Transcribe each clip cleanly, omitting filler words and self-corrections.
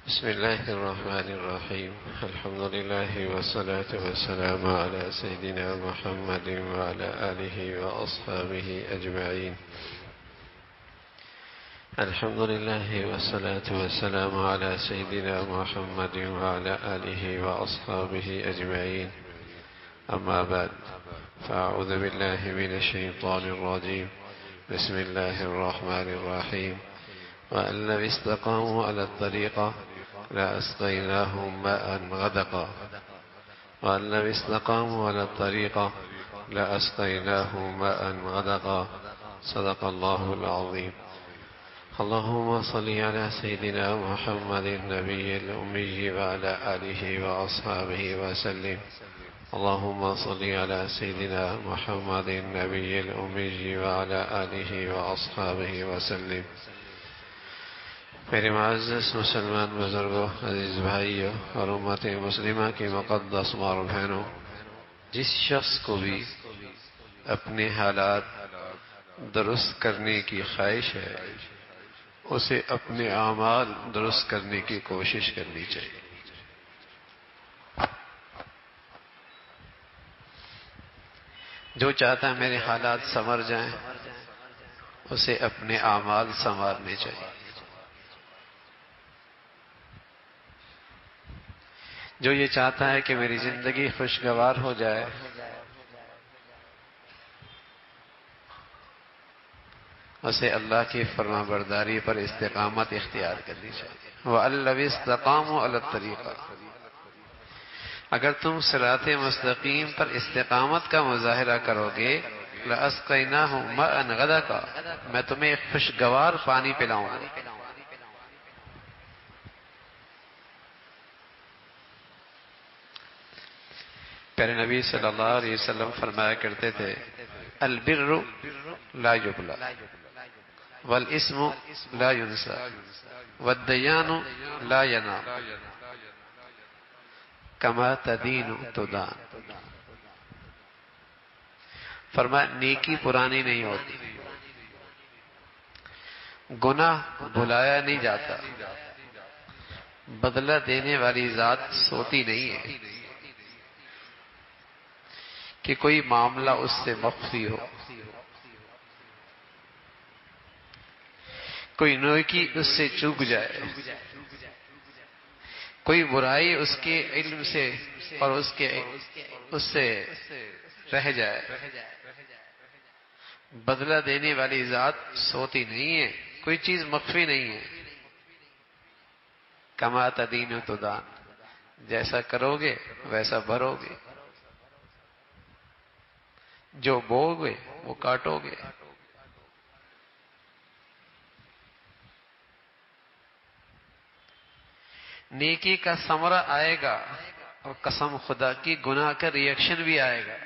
بسم الله الرحمن الرحيم. الحمد لله والصلاة والسلام على سيدنا محمد وعلى آله وأصحابه أجمعين. الحمد لله والصلاة والسلام على سيدنا محمد وعلى آله وأصحابه أجمعين. أما بعد، فأعوذ بالله من الشيطان الرجيم. بسم الله الرحمن الرحيم. وأن لو استقاموا على الطريقة لأسقيناهم ماء غدقا. وأن لو استقاموا على الطريقة لأسقيناهم ماء غدقا. صدق الله العظيم. اللهم صل على سيدنا محمد النبي الأمي وعلى آله وأصحابه وسلم. اللهم صل على سيدنا محمد النبي الأمي وعلى آله وأصحابه وسلم. میرے معزز مسلمان بزرگوں، عزیز بھائیوں اور امت مسلمہ کی مقدس ماں اور بہنوں، جس شخص کو بھی اپنے حالات درست کرنے کی خواہش ہے اسے اپنے اعمال درست کرنے کی کوشش کرنی چاہیے۔ جو چاہتا ہے میرے حالات سنور جائیں اسے اپنے اعمال سنوارنے چاہیے۔ جو یہ چاہتا ہے کہ میری زندگی خوشگوار ہو جائے اسے اللہ کی فرما برداری پر استقامت اختیار کرنی چاہیے۔ وَأَن لَّوِ اسْتَقَامُوا عَلَى الطَّرِيقَةِ، اگر تم صراط مستقیم پر استقامت کا مظاہرہ کرو گے، لَأَسْقَيْنَاهُم مَاءً غَدَقًا، میں تمہیں خوشگوار پانی پلاؤں گا۔ پیارے نبی صلی اللہ علیہ وسلم فرمایا کرتے تھے، البر لا یبلا والاسم لا ینسى والدیان لا ینام کما تدین تدان۔ فرمایا نیکی پرانی نہیں ہوتی، گناہ بھلایا نہیں جاتا، بدلہ دینے والی ذات سوتی نہیں ہے کہ کوئی معاملہ اس سے مخفی ہو، کوئی نیکی اس سے چوک جائے، کوئی برائی اس کے علم سے اور اس سے رہ جائے۔ بدلہ دینے والی ذات سوتی نہیں ہے، کوئی چیز مخفی نہیں ہے۔ کما تدین تدان، جیسا کرو گے ویسا بھرو گے، جو بو گے وہ کاٹو گے۔ نیکی کا ثمرہ آئے گا اور قسم خدا کی گناہ کا ریئیکشن بھی آئے گا۔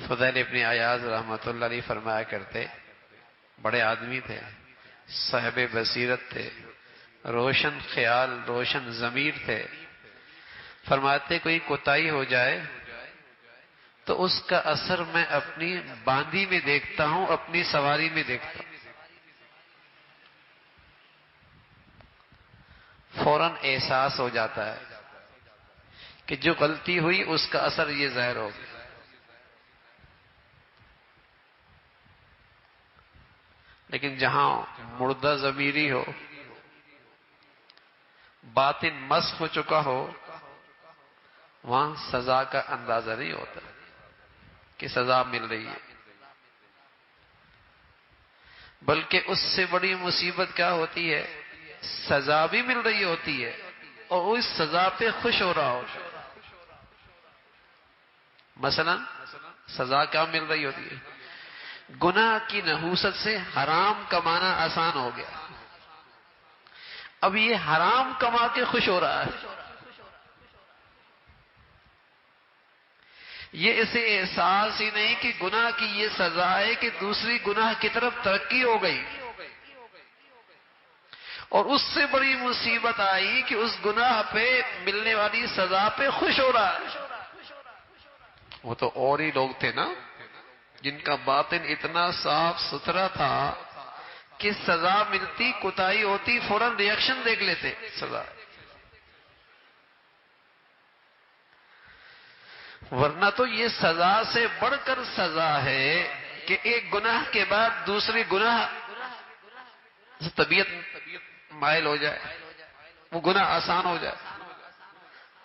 فضیل ابن عیاض رحمۃ اللہ علیہ فرمایا کرتے، بڑے آدمی تھے، صاحب بصیرت تھے، روشن خیال، روشن ضمیر تھے۔ فرماتے کوئی کوتاہی ہو جائے تو اس کا اثر میں اپنی باندی میں دیکھتا ہوں، اپنی سواری میں دیکھتا ہوں۔ فوراً احساس ہو جاتا ہے کہ جو غلطی ہوئی اس کا اثر یہ ظاہر ہو گیا۔ لیکن جہاں مردہ ضمیری ہو، باطن مسخ ہو چکا ہو، وہاں سزا کا اندازہ نہیں ہوتا کہ سزا مل رہی ہے، بلکہ اس سے بڑی مصیبت کیا ہوتی ہے، سزا بھی مل رہی ہوتی ہے اور اس سزا پہ خوش ہو رہا ہوتا ہے۔ مثلا سزا کیا مل رہی ہوتی ہے، گناہ کی نحوست سے حرام کمانا آسان ہو گیا، اب یہ حرام کما کے خوش ہو رہا ہے۔ یہ اسے احساس ہی نہیں کہ گناہ کی یہ سزا ہے کہ دوسری گناہ کی طرف ترقی ہو گئی، اور اس سے بڑی مصیبت آئی کہ اس گناہ پہ ملنے والی سزا پہ خوش ہو رہا ہے۔ وہ تو اور ہی لوگ تھے نا جن کا باطن اتنا صاف ستھرا تھا کہ سزا ملتی کوتاہی ہوتی فوراً ریئیکشن دیکھ لیتے سزا. ورنہ تو یہ سزا سے بڑھ کر سزا ہے کہ ایک گناہ کے بعد دوسری گناہ طبیعت مائل ہو جائے، وہ گناہ آسان ہو جائے.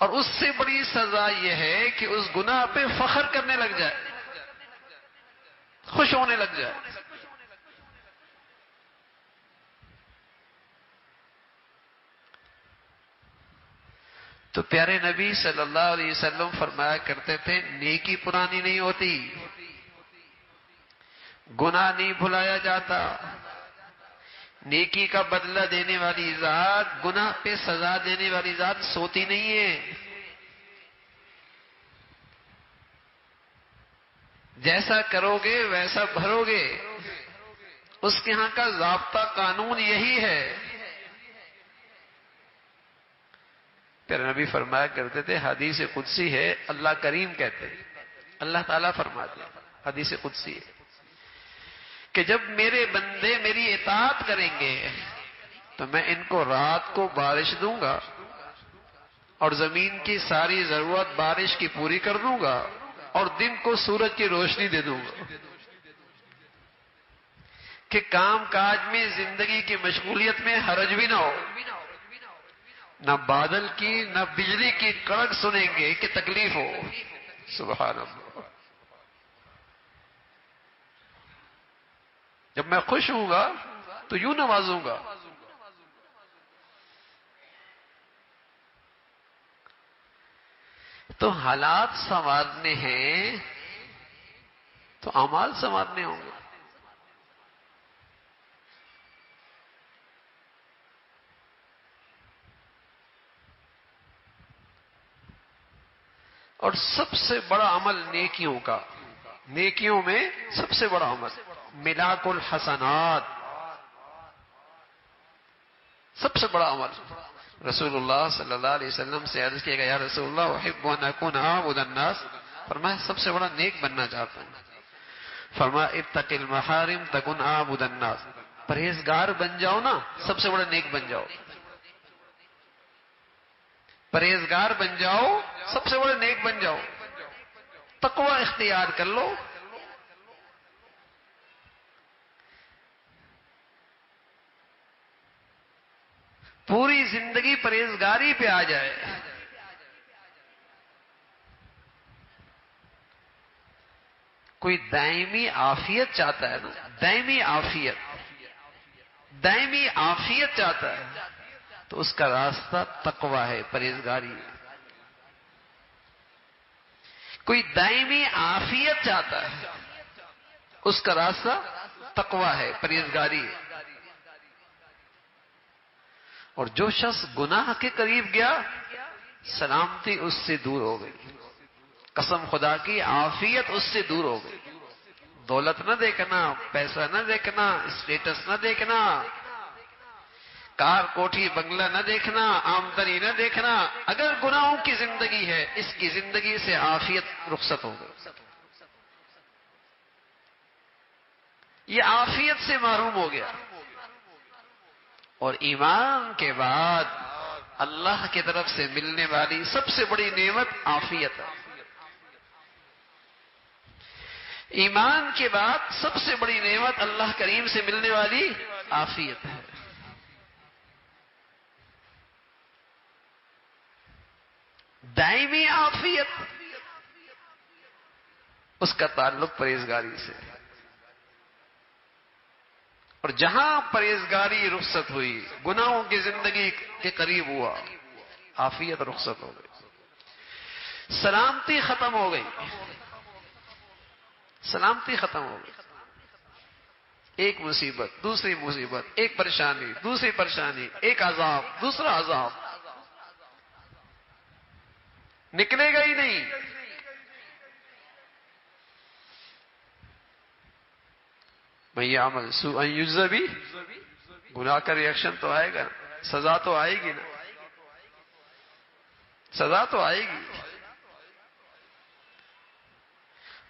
اور اس سے بڑی سزا یہ ہے کہ اس گناہ پہ فخر کرنے لگ جائے، خوش ہونے لگ جائے. تو پیارے نبی صلی اللہ علیہ وسلم فرمایا کرتے تھے نیکی پرانی نہیں ہوتی، گناہ نہیں بھلایا جاتا. نیکی کا بدلہ دینے والی ذات، گناہ پہ سزا دینے والی ذات سوتی نہیں ہے. جیسا کرو گے ویسا بھرو گے، اس کے ہاں کا ضابطہ قانون یہی ہے. پیارے نبی فرمایا کرتے تھے حدیث قدسی ہے، اللہ کریم کہتے ہیں، اللہ تعالیٰ فرماتے ہیں حدیث قدسی ہے کہ جب میرے بندے میری اطاعت کریں گے تو میں ان کو رات کو بارش دوں گا اور زمین کی ساری ضرورت بارش کی پوری کر دوں گا اور دن کو سورج کی روشنی دے دوں گا کہ کام کاج میں زندگی کی مشغولیت میں حرج بھی نہ ہو. نہ بادل کی نہ بجلی کی کڑک سنیں گے کہ تکلیف ہو. سبحان اللہ. جب میں خوش ہوں گا تو یوں نوازوں گا. تو حالات سنوارنے ہیں تو اعمال سنوارنے ہوں گے. اور سب سے بڑا عمل نیکیوں کا، نیکیوں میں سب سے بڑا عمل ملاک الحسنات، سب سے بڑا عمل. رسول اللہ صلی اللہ علیہ وسلم سے عرض کیا گیا یا رسول اللہ احب ان اکون اعبد الناس، فرمایا سب سے بڑا نیک بننا چاہتا ہوں. فرمایا اتق المحارم تکن اعبد الناس، پرہیزگار بن جاؤ نا سب سے بڑا نیک بن جاؤ. پرہیزگار بن جاؤ سب سے بڑے نیک بن جاؤ. تقوی اختیار کر لو. پوری زندگی پرہیزگاری پہ آ جائے. کوئی دائمی عافیت چاہتا ہے نا، دائمی عافیت، دائمی عافیت چاہتا ہے تو اس کا راستہ تقوی ہے، پرہیزگاری ہے. کوئی دائمی عافیت چاہتا ہے اس کا راستہ تقوی ہے، پرہیزگاری ہے. اور جو شخص گناہ کے قریب گیا سلامتی اس سے دور ہو گئی. قسم خدا کی عافیت اس سے دور ہو گئی. دولت نہ دیکھنا، پیسہ نہ دیکھنا، اسٹیٹس نہ دیکھنا، کار کوٹھی بنگلہ نہ دیکھنا، آمدنی نہ دیکھنا. اگر گناہوں کی زندگی ہے اس کی زندگی سے عافیت رخصت ہو گئی. یہ عافیت سے محروم ہو گیا. اور ایمان کے بعد اللہ کی طرف سے ملنے والی سب سے بڑی نعمت عافیت ہے. ایمان کے بعد سب سے بڑی نعمت اللہ کریم سے ملنے والی عافیت ہے. دائمی عافیت، اس کا تعلق پرہیزگاری سے. اور جہاں پرہیزگاری رخصت ہوئی، گناہوں کی زندگی کے قریب ہوا، عافیت رخصت ہو گئی، سلامتی ختم ہو گئی. سلامتی ختم ہو گئی. ایک مصیبت دوسری مصیبت، ایک پریشانی دوسری پریشانی، ایک عذاب دوسرا عذاب، نکلے گا ہی نہیں. میں یہ عمل سوء یجزا بھی، گناہ کا ریئیکشن تو آئے گا، سزا تو آئے گی نا، سزا تو آئے گی.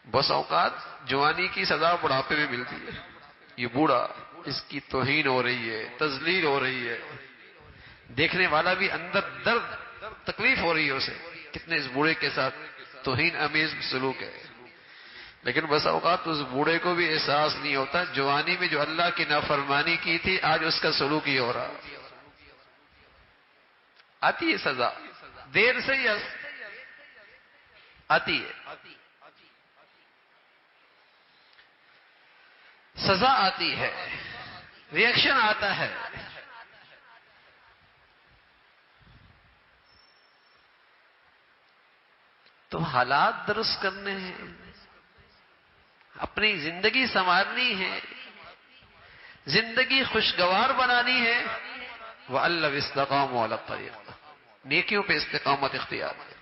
بس اوقات جوانی کی سزا بڑھاپے میں ملتی ہے. یہ بوڑھا، اس کی توہین ہو رہی ہے، تذلیل ہو رہی ہے، دیکھنے والا بھی اندر درد تکلیف ہو رہی ہے اسے، کتنے اس بوڑھے کے ساتھ توہین امیز سلوک ہے. لیکن بس اوقات اس بوڑھے کو بھی احساس نہیں ہوتا جوانی میں جو اللہ کی نافرمانی کی تھی آج اس کا سلوک ہی ہو رہا. آتی ہے سزا، دیر سے ہی آتی ہے. سزا آتی ہے، ریئیکشن آتا ہے. تو حالات درست کرنے ہیں، اپنی زندگی سنوارنی ہے، زندگی خوشگوار بنانی ہے. وَأَلَّوْ اسْتَقَامُوا عَلَى الطَّرِيقِ، نیکیوں پہ استقامت اختیار کریں،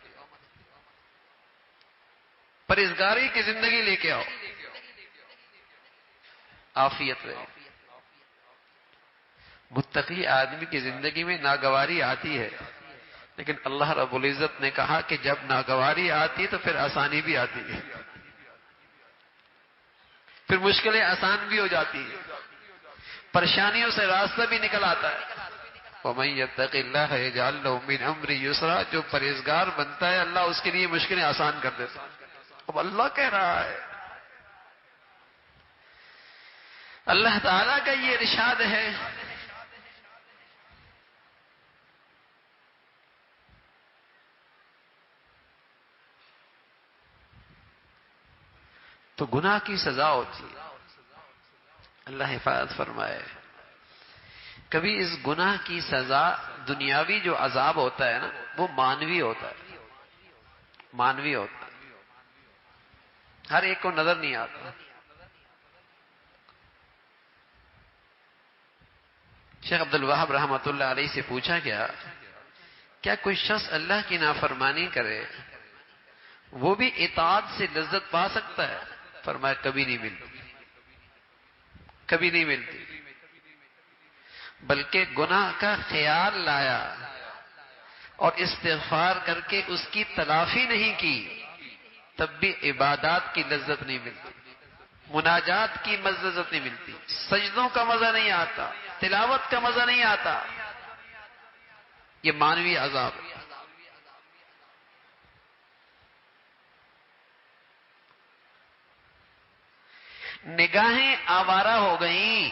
پرہیزگاری کی زندگی لے کے آؤ، عافیت رہے. متقی آدمی کی زندگی میں ناگواری آتی ہے، لیکن اللہ رب العزت نے کہا کہ جب ناگواری آتی تو پھر آسانی بھی آتی ہے، پھر مشکلیں آسان بھی ہو جاتی ہیں، پریشانیوں سے راستہ بھی نکل آتا ہے. وَمَن يَتَّقِ اللَّهَ يَجْعَل لَّهُ مِنْ أَمْرِهِ يُسْرًا، جو پرہیزگار بنتا ہے اللہ اس کے لیے مشکلیں آسان کر دیتا ہے. اب اللہ کہہ رہا ہے، اللہ تعالیٰ کا یہ ارشاد ہے. تو گناہ کی سزا ہوتی ہے، اللہ حفاظت فرمائے. کبھی اس گناہ کی سزا دنیاوی جو عذاب ہوتا ہے نا وہ مانوی ہوتا ہے، مانوی ہوتا ہے، ہر ایک کو نظر نہیں آتا. شیخ عبد الوہاب رحمۃ اللہ علیہ سے پوچھا گیا کیا کوئی شخص اللہ کی نافرمانی کرے وہ بھی اطاعت سے لذت پا سکتا ہے؟ فرمایا کبھی نہیں ملتی، کبھی نہیں ملتی. بلکہ گناہ کا خیال لایا اور استغفار کر کے اس کی تلافی نہیں کی تب بھی عبادات کی لذت نہیں ملتی، مناجات کی لذت نہیں ملتی، سجدوں کا مزہ نہیں آتا، تلاوت کا مزہ نہیں آتا. یہ مانوی عذاب ہے. نگاہیں آوارہ ہو گئیں،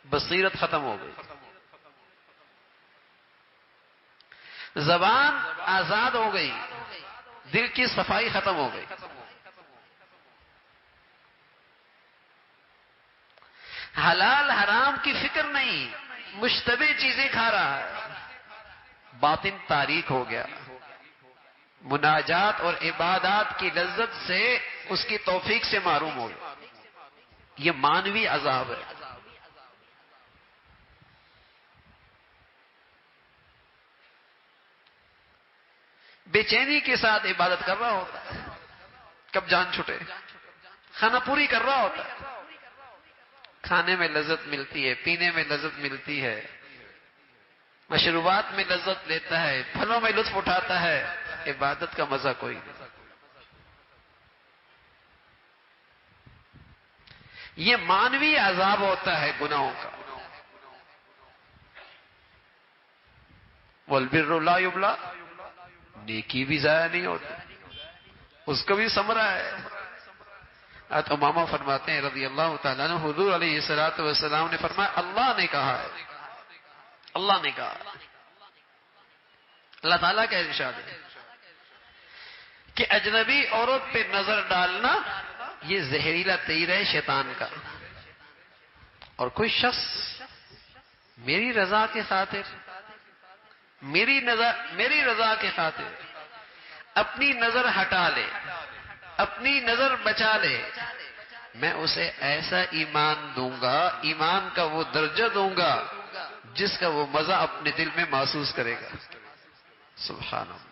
بصیرت ختم ہو گئی، زبان آزاد ہو گئی، دل کی صفائی ختم ہو گئی. حلال حرام کی فکر نہیں، مشتبہ چیزیں کھا رہا ہے، باطن تاریک ہو گیا. مناجات اور عبادات کی لذت سے اس کی توفیق سے محروم ہو گیا. یہ مانوی عذاب ہے. بے چینی کے ساتھ عبادت کر رہا ہوتا ہے، کب جان چھٹے. کھانا پوری کر رہا ہوتا ہے، کھانے میں لذت ملتی ہے، پینے میں لذت ملتی ہے، مشروبات میں لذت لیتا ہے، پھلوں میں لطف اٹھاتا ہے، عبادت کا مزہ کوئی نہیں. یہ مانوی عذاب ہوتا ہے گناہوں کا. وَالْبِرُّ لَا يُبْلَى، نیکی بھی ضائع نہیں ہوتی، اس کا بھی ثمرہ ہے. حضرت امامہ فرماتے ہیں رضی اللہ تعالیٰ عنہ، حضور علیہ الصلوۃ والسلام نے فرمایا اللہ نے کہا ہے، اللہ نے کہا، اللہ تعالیٰ کا ارشاد ہے کہ اجنبی عورت پہ نظر ڈالنا یہ زہریلا تیر ہے شیطان کا. اور کوئی شخص میری رضا کے خاطر، میری رضا کے خاطر اپنی نظر ہٹا لے، اپنی نظر بچا لے، میں اسے ایسا ایمان دوں گا، ایمان کا وہ درجہ دوں گا جس کا وہ مزہ اپنے دل میں محسوس کرے گا. سبحان اللہ.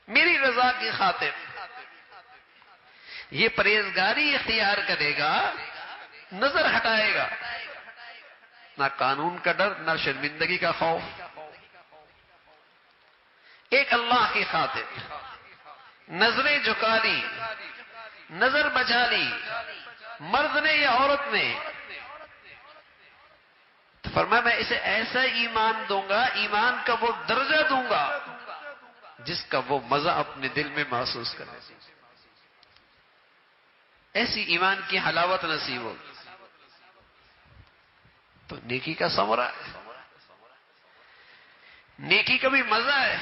میری رضا کی خاطر یہ پرہیزگاری اختیار کرے گا، نظر ہٹائے گا، نہ قانون کا ڈر، نہ شرمندگی کا خوف. ایک اللہ کی خاطر نظریں جھکا لی، نظر بچا لی، مرد نے یا عورت نے، تو فرمایا میں اسے ایسا ایمان دوں گا، ایمان کا وہ درجہ دوں گا جس کا وہ مزہ اپنے دل میں محسوس کرے، ایسی ایمان کی حلاوت نصیب ہوگی۔ تو نیکی کا ثمرہ ہے، نیکی کا بھی مزہ ہے۔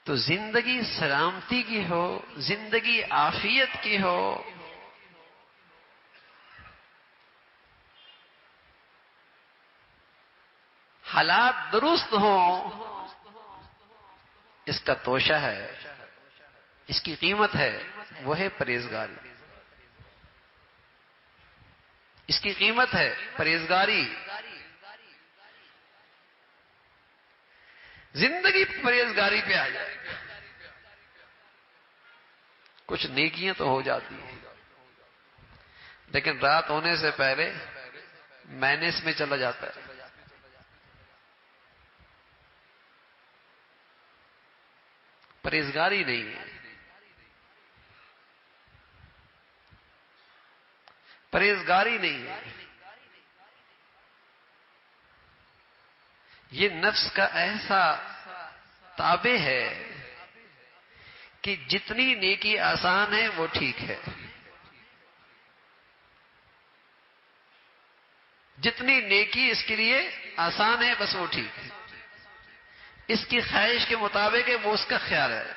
تو زندگی سلامتی کی ہو، زندگی عافیت کی ہو، حالات درست ہوں، اس کا توشہ ہے، اس کی قیمت ہے، وہ ہے پرہیزگاری۔ اس کی قیمت ہے پرہیزگاری۔ زندگی پرہیزگاری پہ آ جائے، کچھ نیکیاں تو ہو جاتی ہیں، لیکن رات ہونے سے پہلے مائنس میں چلا جاتا ہے۔ پرہیزگاری نہیں ہے، پرہیزگاری نہیں ہے۔ یہ نفس کا ایسا تابع ہے کہ جتنی نیکی آسان ہے وہ ٹھیک ہے، جتنی نیکی اس کے لیے آسان ہے بس وہ ٹھیک ہے، اس کی خواہش کے مطابق ہے وہ اس کا خیال ہے،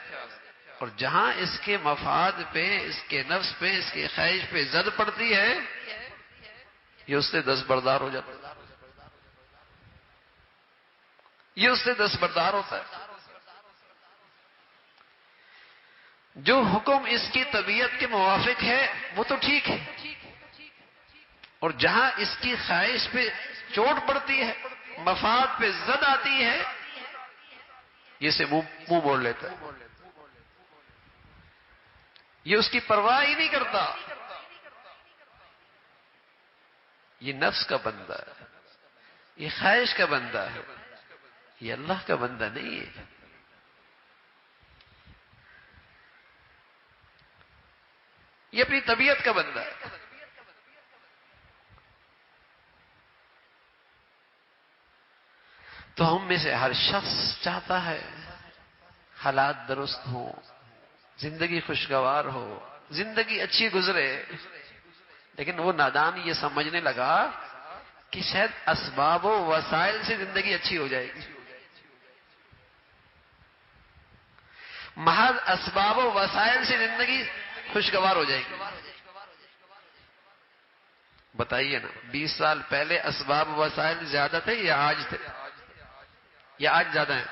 اور جہاں اس کے مفاد پہ، اس کے نفس پہ، اس کی خواہش پہ زد پڑتی ہے، یہ اس سے دستبردار ہو جاتا ہے، یہ اس سے دستبردار ہوتا ہے۔ جو حکم اس کی طبیعت کے موافق ہے وہ تو ٹھیک ہے، اور جہاں اس کی خواہش پہ چوٹ پڑتی ہے، مفاد پہ زد آتی ہے، یہ سے منہ موڑ لیتا ہے، یہ اس کی پرواہ ہی نہیں کرتا۔ یہ نفس کا بندہ ہے، یہ خواہش کا بندہ ہے، یہ اللہ کا بندہ نہیں ہے۔ یہ اپنی طبیعت کا بندہ ہے۔ تو ہم میں سے ہر شخص چاہتا ہے حالات درست ہوں، زندگی خوشگوار ہو، زندگی اچھی گزرے، لیکن وہ نادان یہ سمجھنے لگا کہ شاید اسباب و وسائل سے زندگی اچھی ہو جائے گی، محض اسباب و وسائل سے زندگی خوشگوار ہو جائے گی۔ بتائیے نا، 20 سال پہلے اسباب و وسائل زیادہ تھے یا آج تھے؟ یا آج زیادہ ہیں؟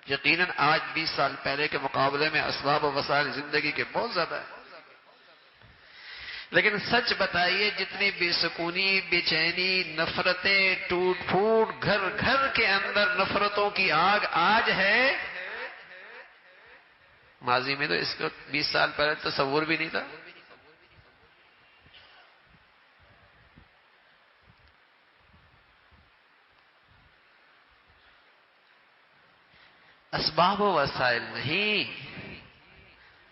یقیناً آج 20 سال پہلے کے مقابلے میں اسباب و وسائل زندگی کے بہت زیادہ ہیں، لیکن سچ بتائیے جتنی بے سکونی، بے چینی، نفرتیں، ٹوٹ پھوٹ، گھر گھر کے اندر نفرتوں کی آگ آج ہے، ماضی میں تو اس کو 20 سال پہلے تصور بھی نہیں تھا۔ اسباب و وسائل نہیں،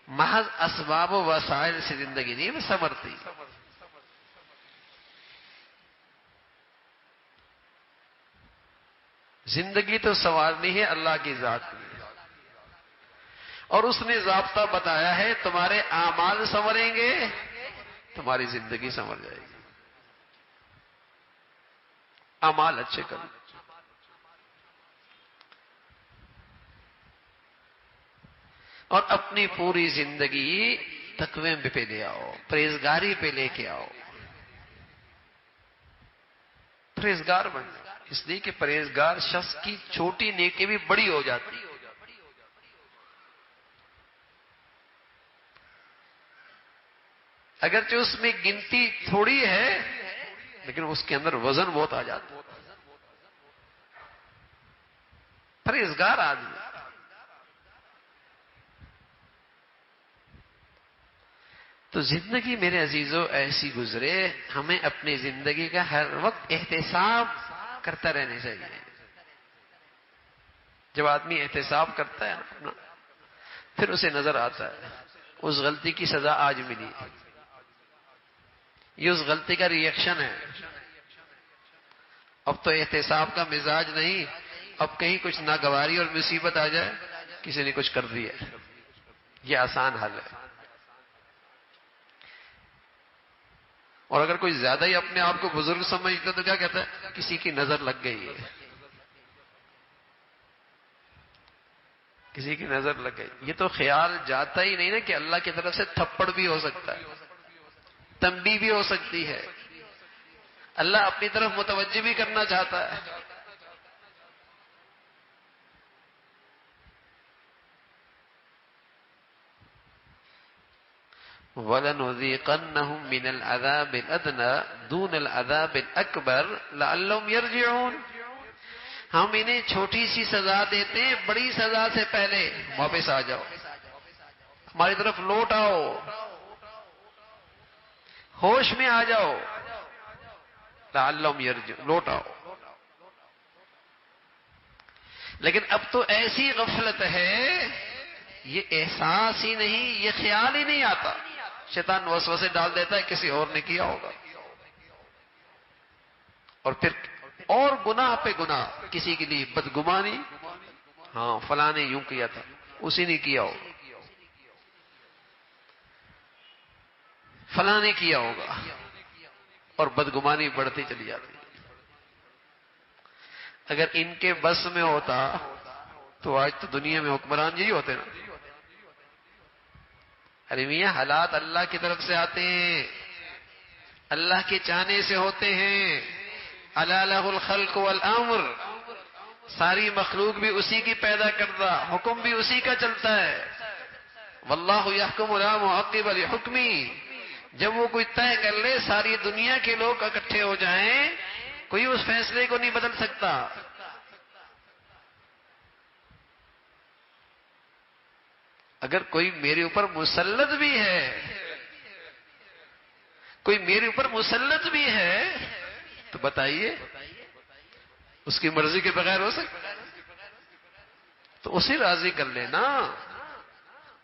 محض اسباب و وسائل سے زندگی نہیں سنورتی۔ زندگی تو سنوارنی ہے اللہ کی ذات میں، اور اس نے ضابطہ بتایا ہے تمہارے اعمال سنوریں گے تمہاری زندگی سنور جائے گی۔ اعمال اچھے کرو، اور اپنی پوری زندگی تقوی پہ لے آؤ، پرہیزگاری پہ لے کے آؤ، پرہیزگار بن جاؤ، اس لیے کہ پرہیزگار شخص کی چھوٹی نیکی بھی بڑی ہو جاتی ہے۔ اگرچہ اس میں گنتی تھوڑی ہے لیکن اس کے اندر وزن بہت آ جاتا ہے۔ پرہیزگار آدمی، تو زندگی میرے عزیزوں ایسی گزرے، ہمیں اپنی زندگی کا ہر وقت احتساب کرتا رہنا چاہیے۔ جب آدمی احتساب کرتا ہے اپنا، پھر اسے نظر آتا ہے اس غلطی کی سزا آج ملی، یہ اس غلطی کا ریئیکشن ہے. اب تو احتساب کا مزاج نہیں، اب کہیں کچھ ناگواری اور مصیبت آ جائے، کسی نے کچھ کر دیا، یہ آسان حل ہے. اور اگر کوئی زیادہ ہی اپنے آپ کو بزرگ سمجھتا تو کیا کہتا ہے؟ کسی کی نظر لگ گئی ہے، کسی کی نظر لگ گئی. یہ تو خیال جاتا ہی نہیں نا کہ اللہ کی طرف سے تھپڑ بھی ہو سکتا ہے، تنبیہ بھی ہو سکتی ہے، اللہ اپنی طرف متوجہ بھی کرنا چاہتا ہے. وَلَنُذِيقَنَّهُم مِّنَ الْعَذَابِ الْأَدْنَىٰ دُونَ الْعَذَابِ الْأَكْبَرِ لَعَلَّهُمْ يَرْجِعُونَ. ہم انہیں چھوٹی سی سزا دیتے ہیں بڑی سزا سے پہلے. واپس آ جاؤ، ہماری طرف لوٹ آؤ، ہوش میں آ جاؤ. لعلہم یرجعون، لوٹ آؤ. لیکن اب تو ایسی غفلت ہے، یہ احساس ہی نہیں، یہ خیال ہی نہیں آتا. شیطان وسوسے ڈال دیتا ہے کسی اور نے کیا ہوگا، اور پھر اور گناہ پہ گناہ، کسی کے لیے بدگمانی، ہاں فلاں نے یوں کیا تھا، اسی نے کیا ہوگا، فلاں نے کیا ہوگا، اور بدگمانی بڑھتی چلی جاتی. اگر ان کے بس میں ہوتا تو آج تو دنیا میں حکمران یہی ہوتے نا. ارے میاں حالات اللہ کی طرف سے آتے ہیں، اللہ کے چاہنے سے ہوتے ہیں. الا لہ الخلق والامر، ساری مخلوق بھی اسی کی پیدا کردہ، حکم بھی اسی کا چلتا ہے. واللہ یحکم لا معقب لحکمی. جب وہ کوئی طے کر لے ساری دنیا کے لوگ اکٹھے ہو جائیں، کوئی اس فیصلے کو نہیں بدل سکتا. اگر کوئی میرے اوپر مسلط بھی ہے، کوئی میرے اوپر مسلط بھی ہے تو بتائیے اس کی مرضی کے بغیر ہو سکتا؟ تو اسے راضی کر لینا،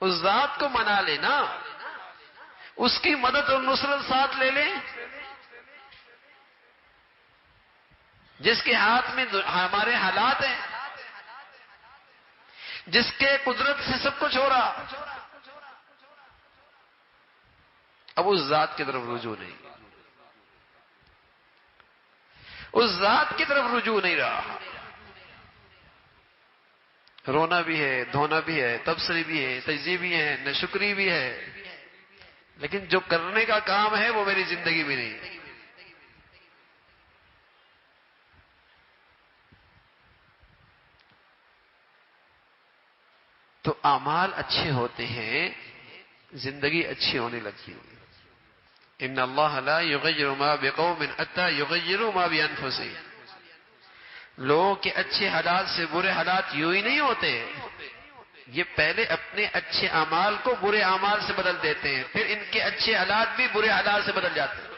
اس ذات کو منا لینا، اس کی مدد اور نصرت ساتھ لے لیں جس کے ہاتھ میں ہمارے حالات ہیں، جس کے قدرت سے سب کچھ ہو رہا. اب اس ذات کی طرف رجوع نہیں، اس ذات کی طرف رجوع نہیں رہا. رونا بھی ہے، دھونا بھی ہے، تبصرے بھی ہے، تجزیے بھی ہے، ناشکری بھی ہے، لیکن جو کرنے کا کام ہے وہ میری زندگی میں نہیں. تو اعمال اچھے ہوتے ہیں، زندگی اچھی ہونے لگتی ہے. ان اللہ لا یغیر ما بقوم حتی یغیروا ما بانفسہم. لوگوں کے اچھے حالات سے برے حالات یوں ہی نہیں ہوتے، یہ پہلے اپنے اچھے اعمال کو برے اعمال سے بدل دیتے ہیں، پھر ان کے اچھے حالات بھی برے حالات سے بدل جاتے ہیں.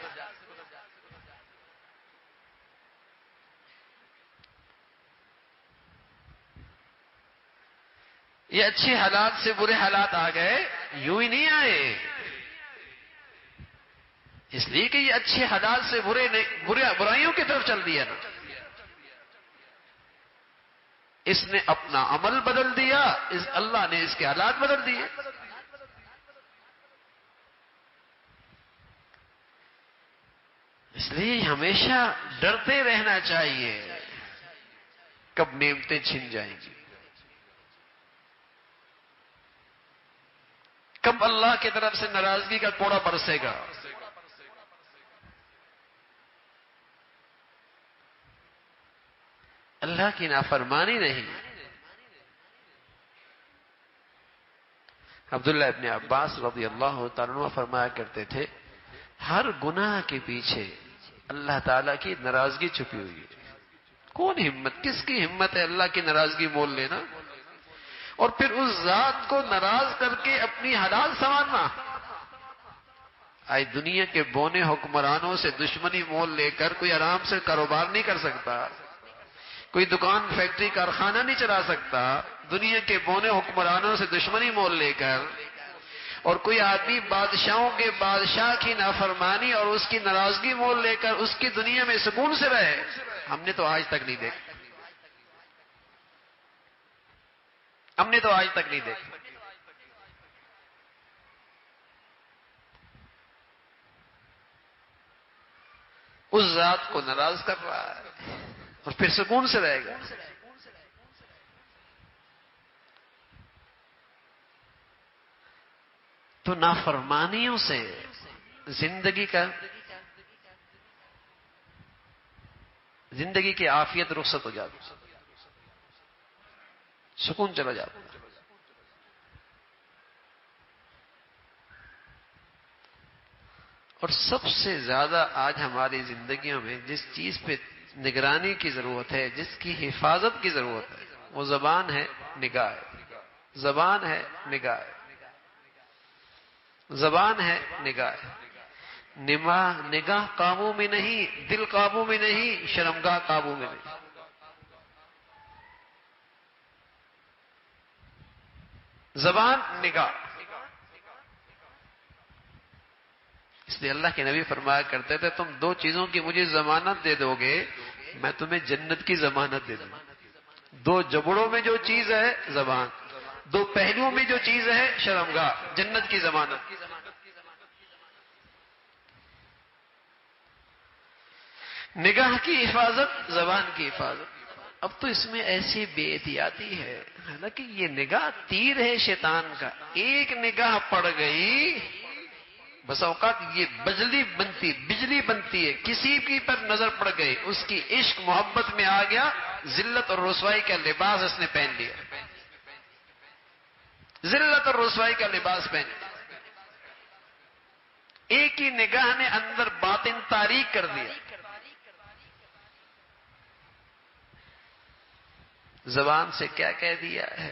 یہ اچھے حالات سے برے حالات آ گئے، یوں ہی نہیں آئے، اس لیے کہ یہ اچھے حالات سے برائیوں کی طرف چل دیا نا. اس نے اپنا عمل بدل دیا، اللہ نے اس کے حالات بدل دیے. اس لیے ہمیشہ ڈرتے رہنا چاہیے کب نعمتیں چھن جائیں گی، کب اللہ کی طرف سے ناراضگی کا کوڑا برسے گا. اللہ کی نافرمانی نہیں. عبداللہ ابن عباس رضی اللہ تعالیٰ عنہ فرمایا کرتے تھے، ہر گناہ کے پیچھے اللہ تعالیٰ کی ناراضگی چھپی ہوئی ہے. کس کی ہمت ہے اللہ کی ناراضگی مول لینا اور پھر اس ذات کو ناراض کر کے اپنی حالات سنوارنا. آج دنیا کے بونے حکمرانوں سے دشمنی مول لے کر کوئی آرام سے کاروبار نہیں کر سکتا. کوئی دکان فیکٹری کارخانہ نہیں چلا سکتا دنیا کے بونے حکمرانوں سے دشمنی مول لے کر، اور کوئی آدمی بادشاہوں کے بادشاہ کی نافرمانی اور اس کی ناراضگی مول لے کر اس کی دنیا میں سکون سے رہے، ہم نے تو آج تک نہیں دیکھا، ہم نے تو آج تک نہیں دیکھا۔ اس ذات کو ناراض کر رہا ہے اور پھر سکون سے رہے گا۔ تو نافرمانیوں سے زندگی کی عافیت رخصت ہو جاتی، سکون چلا جاتا۔ اور سب سے زیادہ آج ہماری زندگیوں میں جس چیز پہ نگرانی کی ضرورت ہے، جس کی حفاظت کی ضرورت ہے، وہ زبان ہے، نگاہ ہے۔ زبان ہے، نگاہ ہے۔ زبان ہے، نگاہ ہے۔ نگاہ قابو میں نہیں، دل قابو میں نہیں، شرمگاہ قابو میں نہیں۔ زبان، نگاہ۔ اس لیے اللہ کے نبی فرمایا کرتے تھے تم دو چیزوں کی مجھے ضمانت دے دو گے میں تمہیں جنت کی ضمانت دے دوں۔ دو جبڑوں میں جو چیز ہے زبان، دو پہلوؤں میں جو چیز ہے شرمگاہ، جنت کی ضمانت۔ نگاہ کی حفاظت، زبان کی حفاظت۔ اب تو اس میں ایسی بے احتیاطی ہے، حالانکہ یہ نگاہ تیر ہے شیطان کا، ایک نگاہ پڑ گئی بس اوقات یہ بجلی بنتی ہے، کسی کی پر نظر پڑ گئی، اس کی عشق محبت میں آ گیا، ذلت اور رسوائی کا لباس اس نے پہن لیا، ذلت اور رسوائی کا لباس پہن لیا۔ ایک ہی نگاہ نے اندر باطن تاریک کر دیا۔ زبان سے کیا کہہ دیا ہے،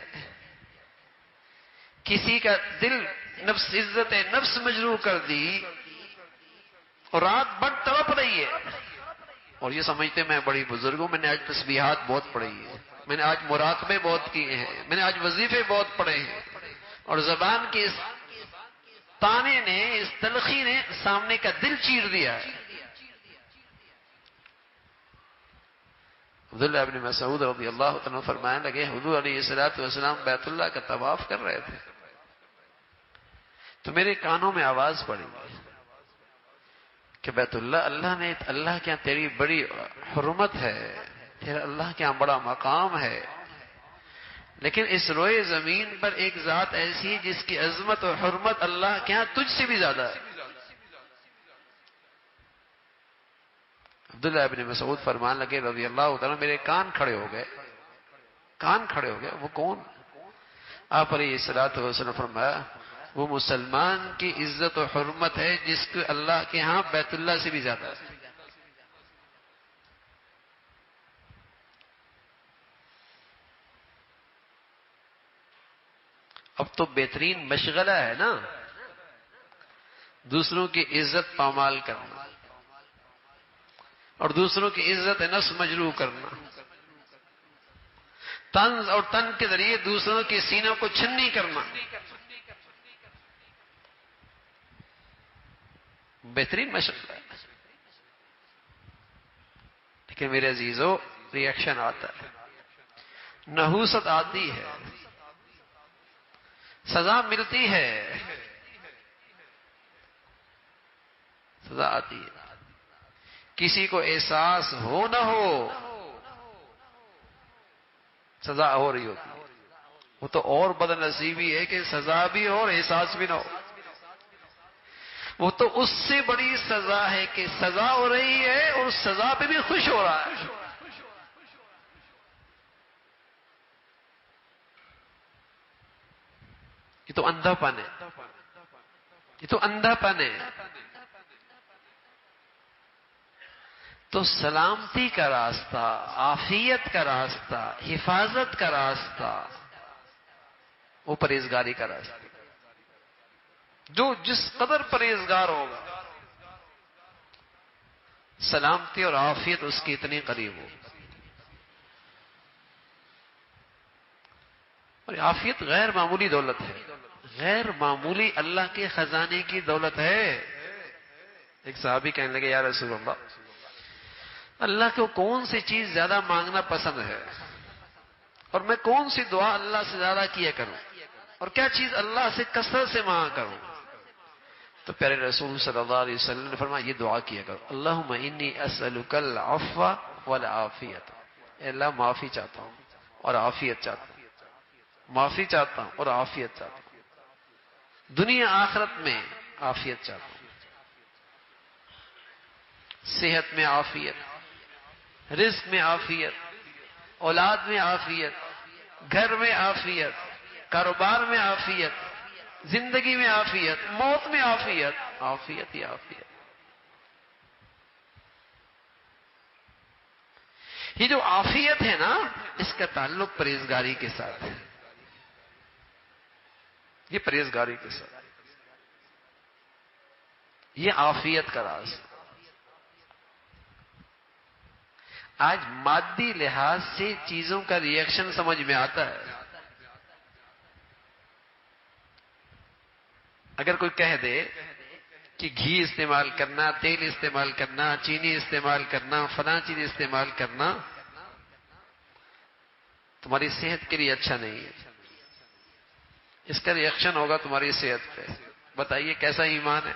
کسی کا دل نفس، عزت نفس مجروح کر دی، اور رات بھر تڑپ رہی ہے، اور یہ سمجھتے میں بڑی بزرگوں، میں نے آج تسبیحات بہت پڑھی ہے، میں نے آج مراقبے بہت کیے ہیں، میں نے آج وظیفے بہت پڑھے ہیں، اور زبان کی اس تانے نے، اس تلخی نے سامنے کا دل چیر دیا ہے۔ عبداللہ ابن مسعود رضی اللہ عنہ فرمانے لگے حضور علیہ السلام بیت اللہ کا طواف کر رہے تھے تو میرے کانوں میں آواز پڑی کہ بیت اللہ، اللہ کے یہاں تیری بڑی حرمت ہے، تیرا اللہ کے یہاں بڑا مقام ہے، لیکن اس روئے زمین پر ایک ذات ایسی ہے جس کی عظمت اور حرمت اللہ کے یہاں تجھ سے بھی زیادہ ہے۔ عبداللہ ابن مسعود فرمان لگے رضی اللہ تعالیٰ، میرے کان کھڑے ہو گئے، کان کھڑے ہو گئے۔ وہ کون؟ آپ علیہ الصلوۃ والسلام فرمایا وہ مسلمان کی عزت و حرمت ہے جس کو اللہ کے ہاں بیت اللہ سے بھی زیادہ ہے۔ اب تو بہترین مشغلہ ہے نا دوسروں کی عزت پامال کرنا اور دوسروں کی عزت نفس مجروح کرنا، طنز اور تن کے ذریعے دوسروں کے سینوں کو چھنی کرنا، بہترین مشغلہ ہے۔ لیکن میرے عزیزو ریئیکشن آتا ہے، نحوست آتی ہے، سزا ملتی ہے، سزا آتی ہے۔ کسی کو احساس ہو نہ ہو سزا ہو رہی ہوتی ہے، وہ تو اور بد نصیبی ہے کہ سزا بھی ہو اور احساس بھی نہ ہو۔ وہ تو اس سے بڑی سزا ہے کہ سزا ہو رہی ہے اور اس سزا پہ بھی خوش ہو رہا ہے۔ یہ تو اندھا پن ہے، یہ تو اندھا پن ہے۔ تو سلامتی کا راستہ، عافیت کا راستہ، حفاظت کا راستہ، وہ پرہیزگاری کا راستہ۔ جو جس قدر پرہیزگار ہوگا سلامتی اور عافیت اس کی اتنی قریب ہوگی۔ اور عافیت غیر معمولی دولت ہے، غیر معمولی اللہ کے خزانے کی دولت ہے۔ ایک صحابی کہنے لگے یا رسول اللہ کو کون سی چیز زیادہ مانگنا پسند ہے، اور میں کون سی دعا اللہ سے زیادہ کیا کروں، اور کیا چیز اللہ سے کثرت سے مانگا کروں؟ تو پیارے رسول صلی اللہ علیہ وسلم نے فرمایا یہ دعا کیا کرو، اللہم انی اسألک العفو والعافیت، اے اللہ معافی چاہتا ہوں اور عافیت چاہتا ہوں، معافی چاہتا ہوں اور عافیت چاہتا ہوں، دنیا آخرت میں عافیت چاہتا ہوں، صحت میں عافیت، رزق میں عافیت، اولاد میں عافیت، گھر میں عافیت، کاروبار میں عافیت، زندگی میں عافیت، موت میں عافیت، عافیت ہی عافیت۔ یہ جو عافیت ہے نا، اس کا تعلق پرہیزگاری کے ساتھ ہے، یہ پرہیزگاری کے ساتھ، یہ عافیت کا راز۔ آج مادی لحاظ سے چیزوں کا ری ایکشن سمجھ میں آتا ہے۔ اگر کوئی کہہ دے کہ گھی استعمال کرنا، تیل استعمال کرنا، چینی استعمال کرنا، فلاں چیز استعمال کرنا تمہاری صحت کے لیے اچھا نہیں ہے، اس کا ری ایکشن ہوگا تمہاری صحت پہ، بتائیے کیسا ایمان ہے؟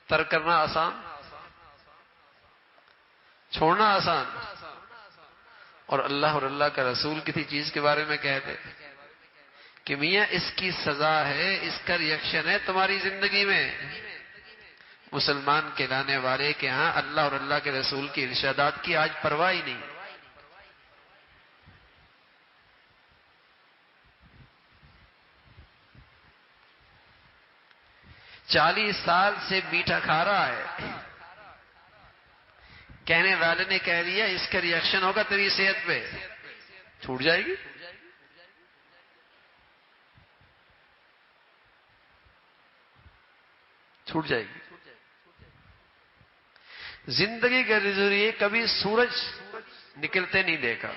ترک کرنا آسان، چھوڑنا آسان، اور اللہ اور اللہ کا رسول کسی چیز کے بارے میں کہتے کہ میاں اس کی سزا ہے، اس کا ری ایکشن ہے تمہاری زندگی میں۔ مسلمان کہلانے والے کے ہاں اللہ اور اللہ کے رسول کی ارشادات کی آج پرواہ ہی نہیں۔ 40 سال سے میٹھا کھا رہا ہے، کہنے والے نے کہہ دیا اس کا ری ایکشن ہوگا تیری صحت پہ، چھوٹ جائے گی؟ چھوٹ جائے گی۔ زندگی کے ذریعے کبھی سورج نکلتے نہیں دیکھا،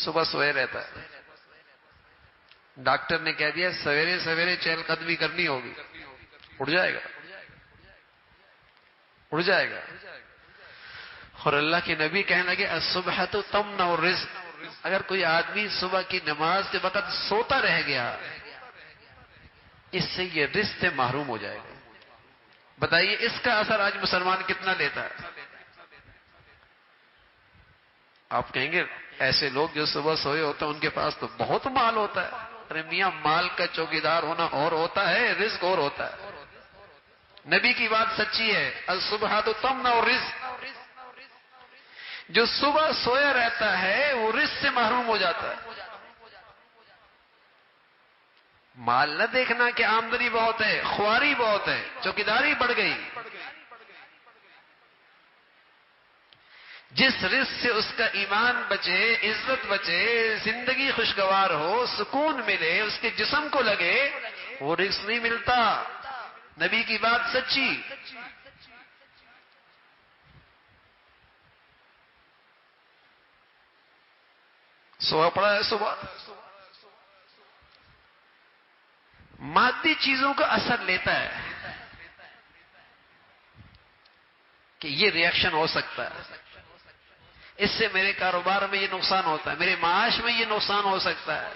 صبح سوئے رہتا ہے، ڈاکٹر نے کہہ دیا سویرے سویرے چہل قدمی کرنی ہوگی، اٹھ جائے گا، اٹھ جائے گا۔ اور اللہ کے نبی کہنے لگے الصبح تمنع الرزق، اگر کوئی آدمی صبح کی نماز کے وقت سوتا رہ گیا اس سے یہ رزق سے محروم ہو جائے گا۔ بتائیے اس کا اثر آج مسلمان کتنا لیتا ہے؟ آپ کہیں گے ایسے لوگ جو صبح سوئے ہوتے ہیں ان کے پاس تو بہت مال ہوتا ہے۔ ارے میاں مال کا چوکیدار ہونا اور ہوتا ہے، رزق اور ہوتا ہے۔ نبی کی بات سچی ہے، الصبح تمنع الرزق، جو صبح سویا رہتا ہے وہ رزق سے محروم ہو جاتا ہے۔ مال نہ دیکھنا کہ آمدنی بہت ہے، خواری بہت ہے، چوکیداری بڑھ گئی، جس رزق سے اس کا ایمان بچے، عزت بچے، زندگی خوشگوار ہو، سکون ملے، اس کے جسم کو لگے، وہ رزق نہیں ملتا۔ نبی کی بات سچی۔ سویا پڑا ہے صبح، مادی چیزوں کا اثر لیتا ہے کہ یہ ری ایکشن ہو سکتا ہے، اس سے میرے کاروبار میں یہ نقصان ہوتا ہے، میرے معاش میں یہ نقصان ہو سکتا ہے،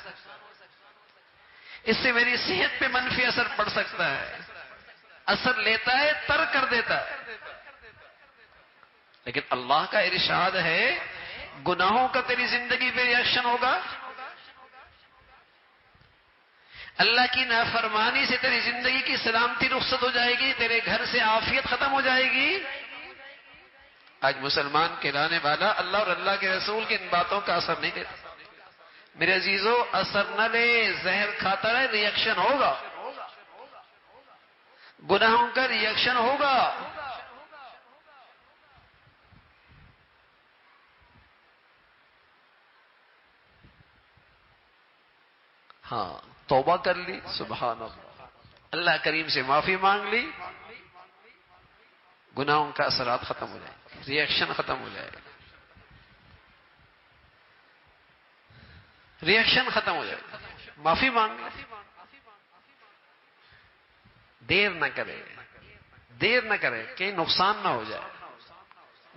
اس سے میری صحت پہ منفی اثر پڑ سکتا ہے، اثر لیتا ہے، ترک کر دیتا ہے۔ لیکن اللہ کا ارشاد ہے گناہوں کا تیری زندگی پہ ری ایکشن ہوگا، اللہ کی نافرمانی سے تیری زندگی کی سلامتی رخصت ہو جائے گی، تیرے گھر سے عافیت ختم ہو جائے گی۔ آج مسلمان کہلانے والا اللہ اور اللہ کے رسول کی ان باتوں کا اثر نہیں لیتا۔ میرے عزیزو اثر نہ لے، زہر کھاتا رہے، ری ایکشن ہوگا، گناہوں کا ری ایکشن ہوگا۔ ہاں توبہ کر لی، سبحان اللہ، اللہ کریم سے معافی مانگ لی، گناہوں کا اثرات ختم ہو جائیں گے، ری ایکشن ختم ہو جائے گا۔ ریئیکشن ختم ہو جائے گا. معافی مانگے, دیر نہ کرے, دیر نہ کرے کہیں نقصان نہ ہو جائے,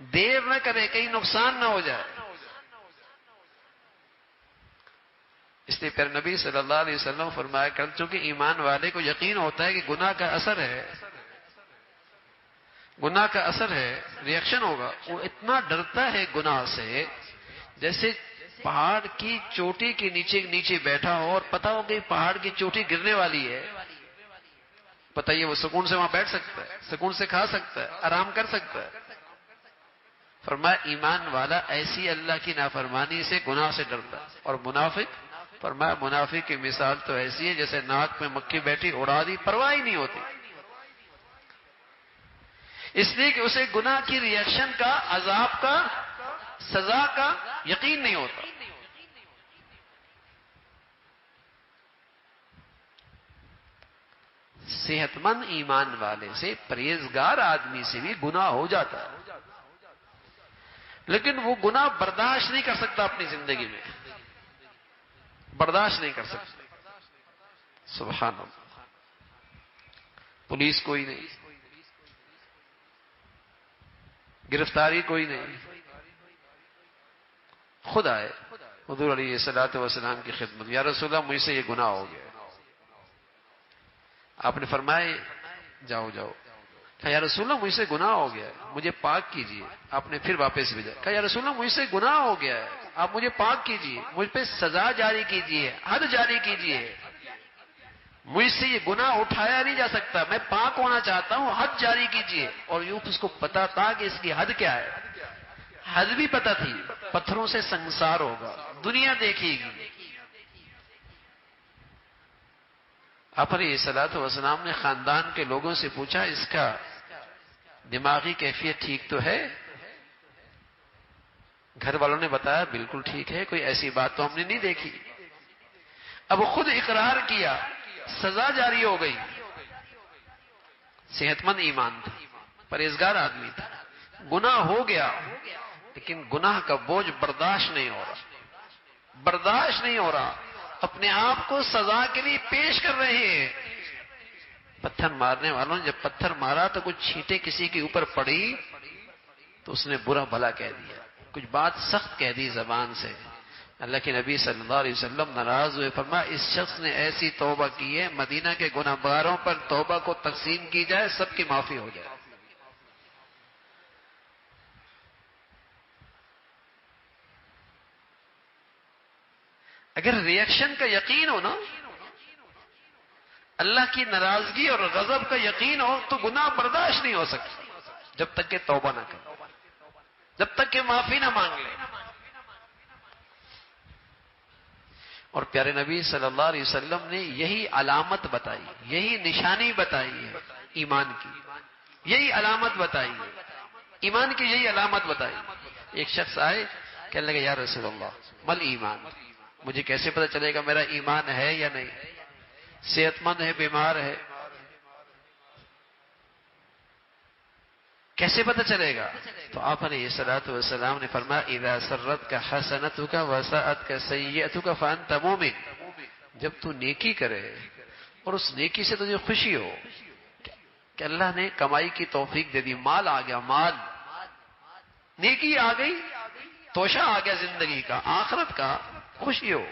دیر نہ کرے کہیں نقصان نہ ہو جائے. اس لیے پھر نبی صلی اللہ علیہ وسلم فرمایا کر, چونکہ ایمان والے کو یقین ہوتا ہے کہ گناہ کا اثر ہے, گناہ کا اثر ہے, ریئیکشن ہوگا. وہ اتنا ڈرتا ہے گناہ سے جیسے پہاڑ کی چوٹی کے نیچے بیٹھا ہو اور پتا ہو کہ پہاڑ کی چوٹی گرنے والی ہے. بتائیے وہ سکون سے وہاں بیٹھ سکتا ہے, سکون سے کھا سکتا ہے, آرام کر سکتا ہے؟ فرمایا ایمان والا ایسی اللہ کی نافرمانی سے, گناہ سے ڈرتا ہے. اور منافق, فرمایا منافق کی مثال تو ایسی ہے جیسے ناک میں مکھی بیٹھی, اڑا دی, پرواہ ہی نہیں ہوتی. اس لیے کہ اسے گناہ کی ریئیکشن کا, عذاب کا, سزا کا یقین نہیں ہوتا. صحت مند ایمان والے سے, پرہیزگار آدمی سے بھی گناہ ہو جاتا ہے, لیکن وہ گناہ برداشت نہیں کر سکتا اپنی زندگی میں, برداشت نہیں کر سکتا. سبحان اللہ. پولیس کوئی نہیں, گرفتاری کوئی نہیں, خود آئے حضور علیہ الصلوۃ والسلام کی خدمت, یا رسول اللہ مجھ سے یہ گناہ ہو گیا. آپ نے فرمایا جاؤ جاؤ. کہا یا رسول اللہ مجھ سے گناہ ہو گیا ہے, مجھے پاک کیجیے. آپ نے پھر واپس بھیجا. کہا یا رسول اللہ مجھ سے گناہ ہو گیا ہے, آپ مجھے پاک کیجیے, مجھ پہ سزا جاری کیجیے, حد جاری کیجیے. مجھ سے یہ گناہ اٹھایا نہیں جا سکتا, میں پاک ہونا چاہتا ہوں, حد جاری کیجیے. اور یوں اس کو پتا تھا کہ اس کی حد کیا ہے, حد بھی پتا تھی. پتھروں سے سنسار ہوگا, دنیا دیکھے گی. آپ علیہ الصلوۃ والسلام نے خاندان کے لوگوں سے پوچھا اس کا دماغی کیفیت ٹھیک تو ہے؟ گھر والوں نے بتایا بالکل ٹھیک ہے, کوئی ایسی بات تو ہم نے نہیں دیکھی. اب خود اقرار کیا, سزا جاری ہو گئی. صحت مند ایمان تھا, پرہیزگار آدمی تھا, گناہ ہو گیا لیکن گناہ کا بوجھ برداشت نہیں ہو رہا, برداشت نہیں ہو رہا. اپنے آپ کو سزا کے لیے پیش کر رہے ہیں. پتھر مارنے والوں نے جب پتھر مارا تو کچھ چھینٹیں کسی کے اوپر پڑی تو اس نے برا بھلا کہہ دیا, کچھ بات سخت کہہ دی زبان سے. اللہ کے نبی صلی اللہ علیہ وسلم ناراض ہوئے, فرمایا اس شخص نے ایسی توبہ کی ہے, مدینہ کے گناہ گاروں پر توبہ کو تقسیم کی جائے, سب کی معافی ہو جائے. اگر ریئیکشن کا یقین ہو نا, اللہ کی ناراضگی اور غضب کا یقین ہو, تو گناہ برداشت نہیں ہو سکتا جب تک کہ توبہ نہ کرے, جب تک کہ معافی نہ مانگ لے. اور پیارے نبی صلی اللہ علیہ وسلم نے یہی علامت بتائی, یہی نشانی بتائی ہے ایمان کی, یہی علامت بتائی ہے ایمان کی, یہی علامت بتائی. ایک شخص آئے, کہنے لگے یا رسول اللہ مل ایمان, مجھے کیسے پتہ چلے گا میرا ایمان ہے یا نہیں, صحت مند ہے, بیمار ہے, کیسے پتہ چلے گا؟ تو آپ علیہ الصلوۃ والسلام نے فرمایا اذا سرتک حسنتک وساءتک سیئتک فانت مؤمن. جب تو نیکی کرے اور اس نیکی سے تجھے خوشی ہو کہ اللہ نے کمائی کی توفیق دے دی, مال آ گیا, مال, نیکی آ گئی, توشہ آ گیا زندگی کا, آخرت کا, خوشی ہو.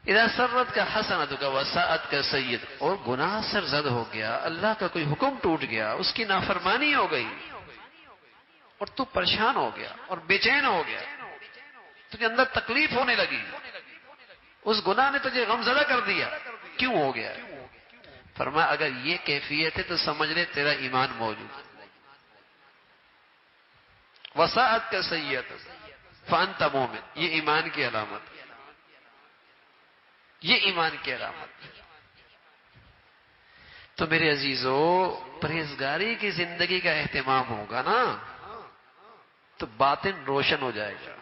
اذا سرتک حسنتک وساءتک سیئتک, اور گناہ سرزد ہو گیا, اللہ کا کوئی حکم ٹوٹ گیا, اس کی نافرمانی ہو گئی اور تو پریشان ہو گیا اور بے چین ہو گیا, تجھے اندر تکلیف ہونے لگی, اس گناہ نے تجھے غمزدہ کر دیا, کیوں ہو گیا؟ فرمایا اگر یہ کیفیت ہے تو سمجھ لے تیرا ایمان موجود. وساءتک سیئتک فانت مومن, یہ ایمان کی علامت, یہ ایمان کی علامت. تو میرے عزیزو, پرہیزگاری کی زندگی کا اہتمام ہوگا نا تو باطن روشن ہو جائے گا,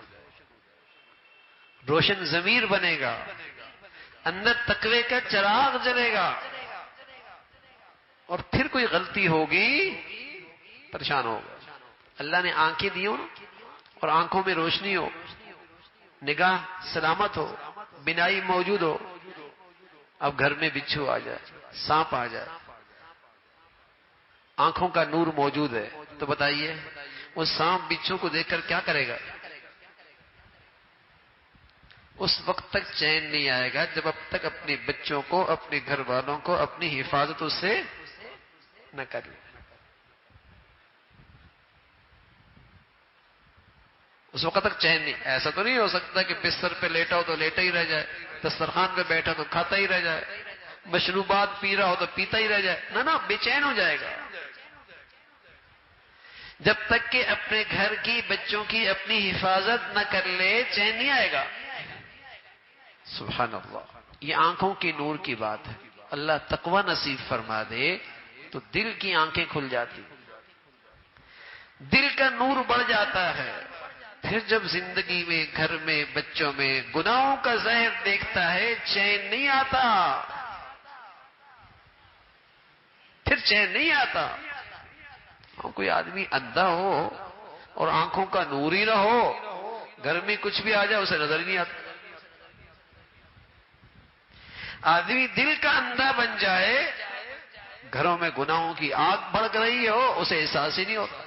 روشن ضمیر بنے گا, اندر تقوی کا چراغ جلے گا. اور پھر کوئی غلطی ہوگی پریشان ہوگا. اللہ نے آنکھیں دی ہو اور آنکھوں میں روشنی ہو, نگاہ سلامت ہو، بینائی موجود ہو. اب گھر میں بچھو آ جائے، سانپ آ جائے، آنکھوں کا نور موجود ہے، تو بتائیے وہ سانپ بچھو کو دیکھ کر کیا کرے گا؟ اس وقت تک چین نہیں آئے گا جب اب تک اپنے بچوں کو، اپنے گھر والوں کو اپنی حفاظت اس سے نہ کر لے. اس وقت تک چین نہیں. ایسا تو نہیں ہو سکتا کہ بستر پہ لیٹا ہو تو لیٹا ہی رہ جائے، دسترخوان پہ بیٹھا تو کھاتا ہی رہ جائے، مشروبات پی رہا ہو تو پیتا ہی رہ جائے. نہ بے چین ہو جائے گا. جب تک کہ اپنے گھر کی، بچوں کی اپنی حفاظت نہ کر لے، چین نہیں آئے گا. سبحان اللہ. یہ آنکھوں کی نور کی بات ہے. اللہ تقوی نصیب فرما دے تو دل کی آنکھیں کھل جاتی، دل کا نور بڑھ جاتا ہے. پھر جب زندگی میں، گھر میں، بچوں میں گناہوں کا زہر دیکھتا ہے، چین نہیں آتا، پھر چین نہیں آتا. کوئی آدمی اندھا ہو اور آنکھوں کا نور ہی نہ ہو، گھر میں کچھ بھی آ جائے اسے نظر ہی نہیں آتا. آدمی دل کا اندھا بن جائے، گھروں میں گناہوں کی آگ بھڑک رہی ہو، اسے احساس ہی نہیں ہوتا.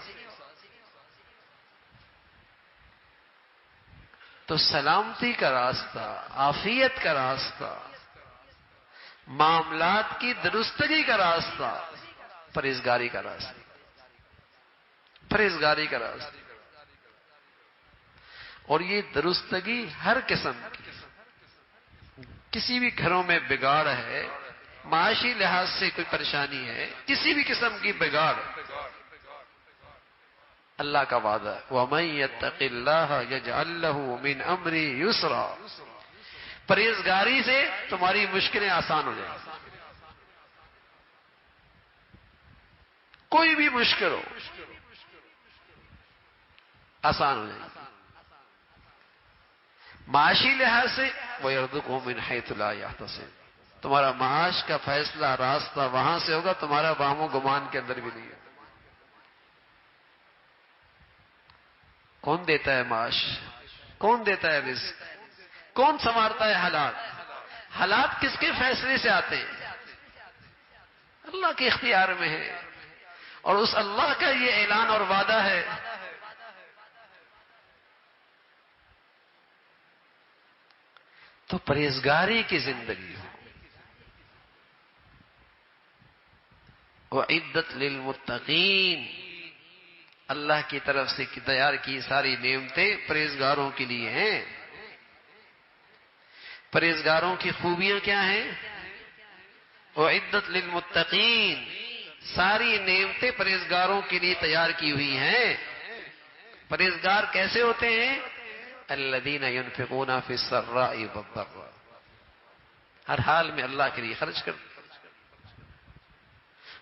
تو سلامتی کا راستہ، عافیت کا راستہ، معاملات کی درستگی کا راستہ، پرہیزگاری کا راستہ، پرہیزگاری کا راستہ. اور یہ درستگی ہر قسم کی. کسی بھی گھروں میں بگاڑ ہے، معاشی لحاظ سے کوئی پریشانی ہے، کسی بھی قسم کی بگاڑ، اللہ کا وعدہ ہے وَمَن يَتَّقِ اللَّهَ يَجْعَل لَّهُ مِنْ أَمْرِهِ يُسْرًا. پرہیزگاری سے تمہاری مشکلیں آسان ہو جائیں. کوئی بھی مشکل ہو آسان ہو جائے. معاشی لحاظ سے وَيَرْزُقْهُ مِنْ حَيْثُ لَا يَحْتَسِبُ. تمہارا معاش کا فیصلہ، راستہ وہاں سے ہوگا، تمہارا وہم و گمان کے اندر بھی نہیں ہے. کون دیتا ہے معاش؟ کون دیتا ہے رزق؟ کون سنوارتا ہے حالات؟ حالات کس کے فیصلے سے آتے ہیں؟ اللہ کے اختیار میں ہے. اور اس اللہ کا یہ اعلان اور وعدہ ہے تو پرہیزگاری کی زندگی ہو. وَعِدَّتْ لِلْمُتَّقِينَ. اللہ کی طرف سے تیار کی ساری نعمتیں پرہیزگاروں کے لیے ہیں. پرہیزگاروں کی خوبیاں کیا ہیں؟ وَعِدَّتْ لِلْمُتَّقِينَ. ساری نعمتیں پرہیزگاروں کے لیے تیار کی ہوئی ہیں. پرہیزگار کیسے ہوتے ہیں؟ الَّذِينَ يُنْفِقُونَ فِي السَّرَّاءِ وَالضَّرَّاءِ. ہر حال میں اللہ کے لیے خرچ کرتے.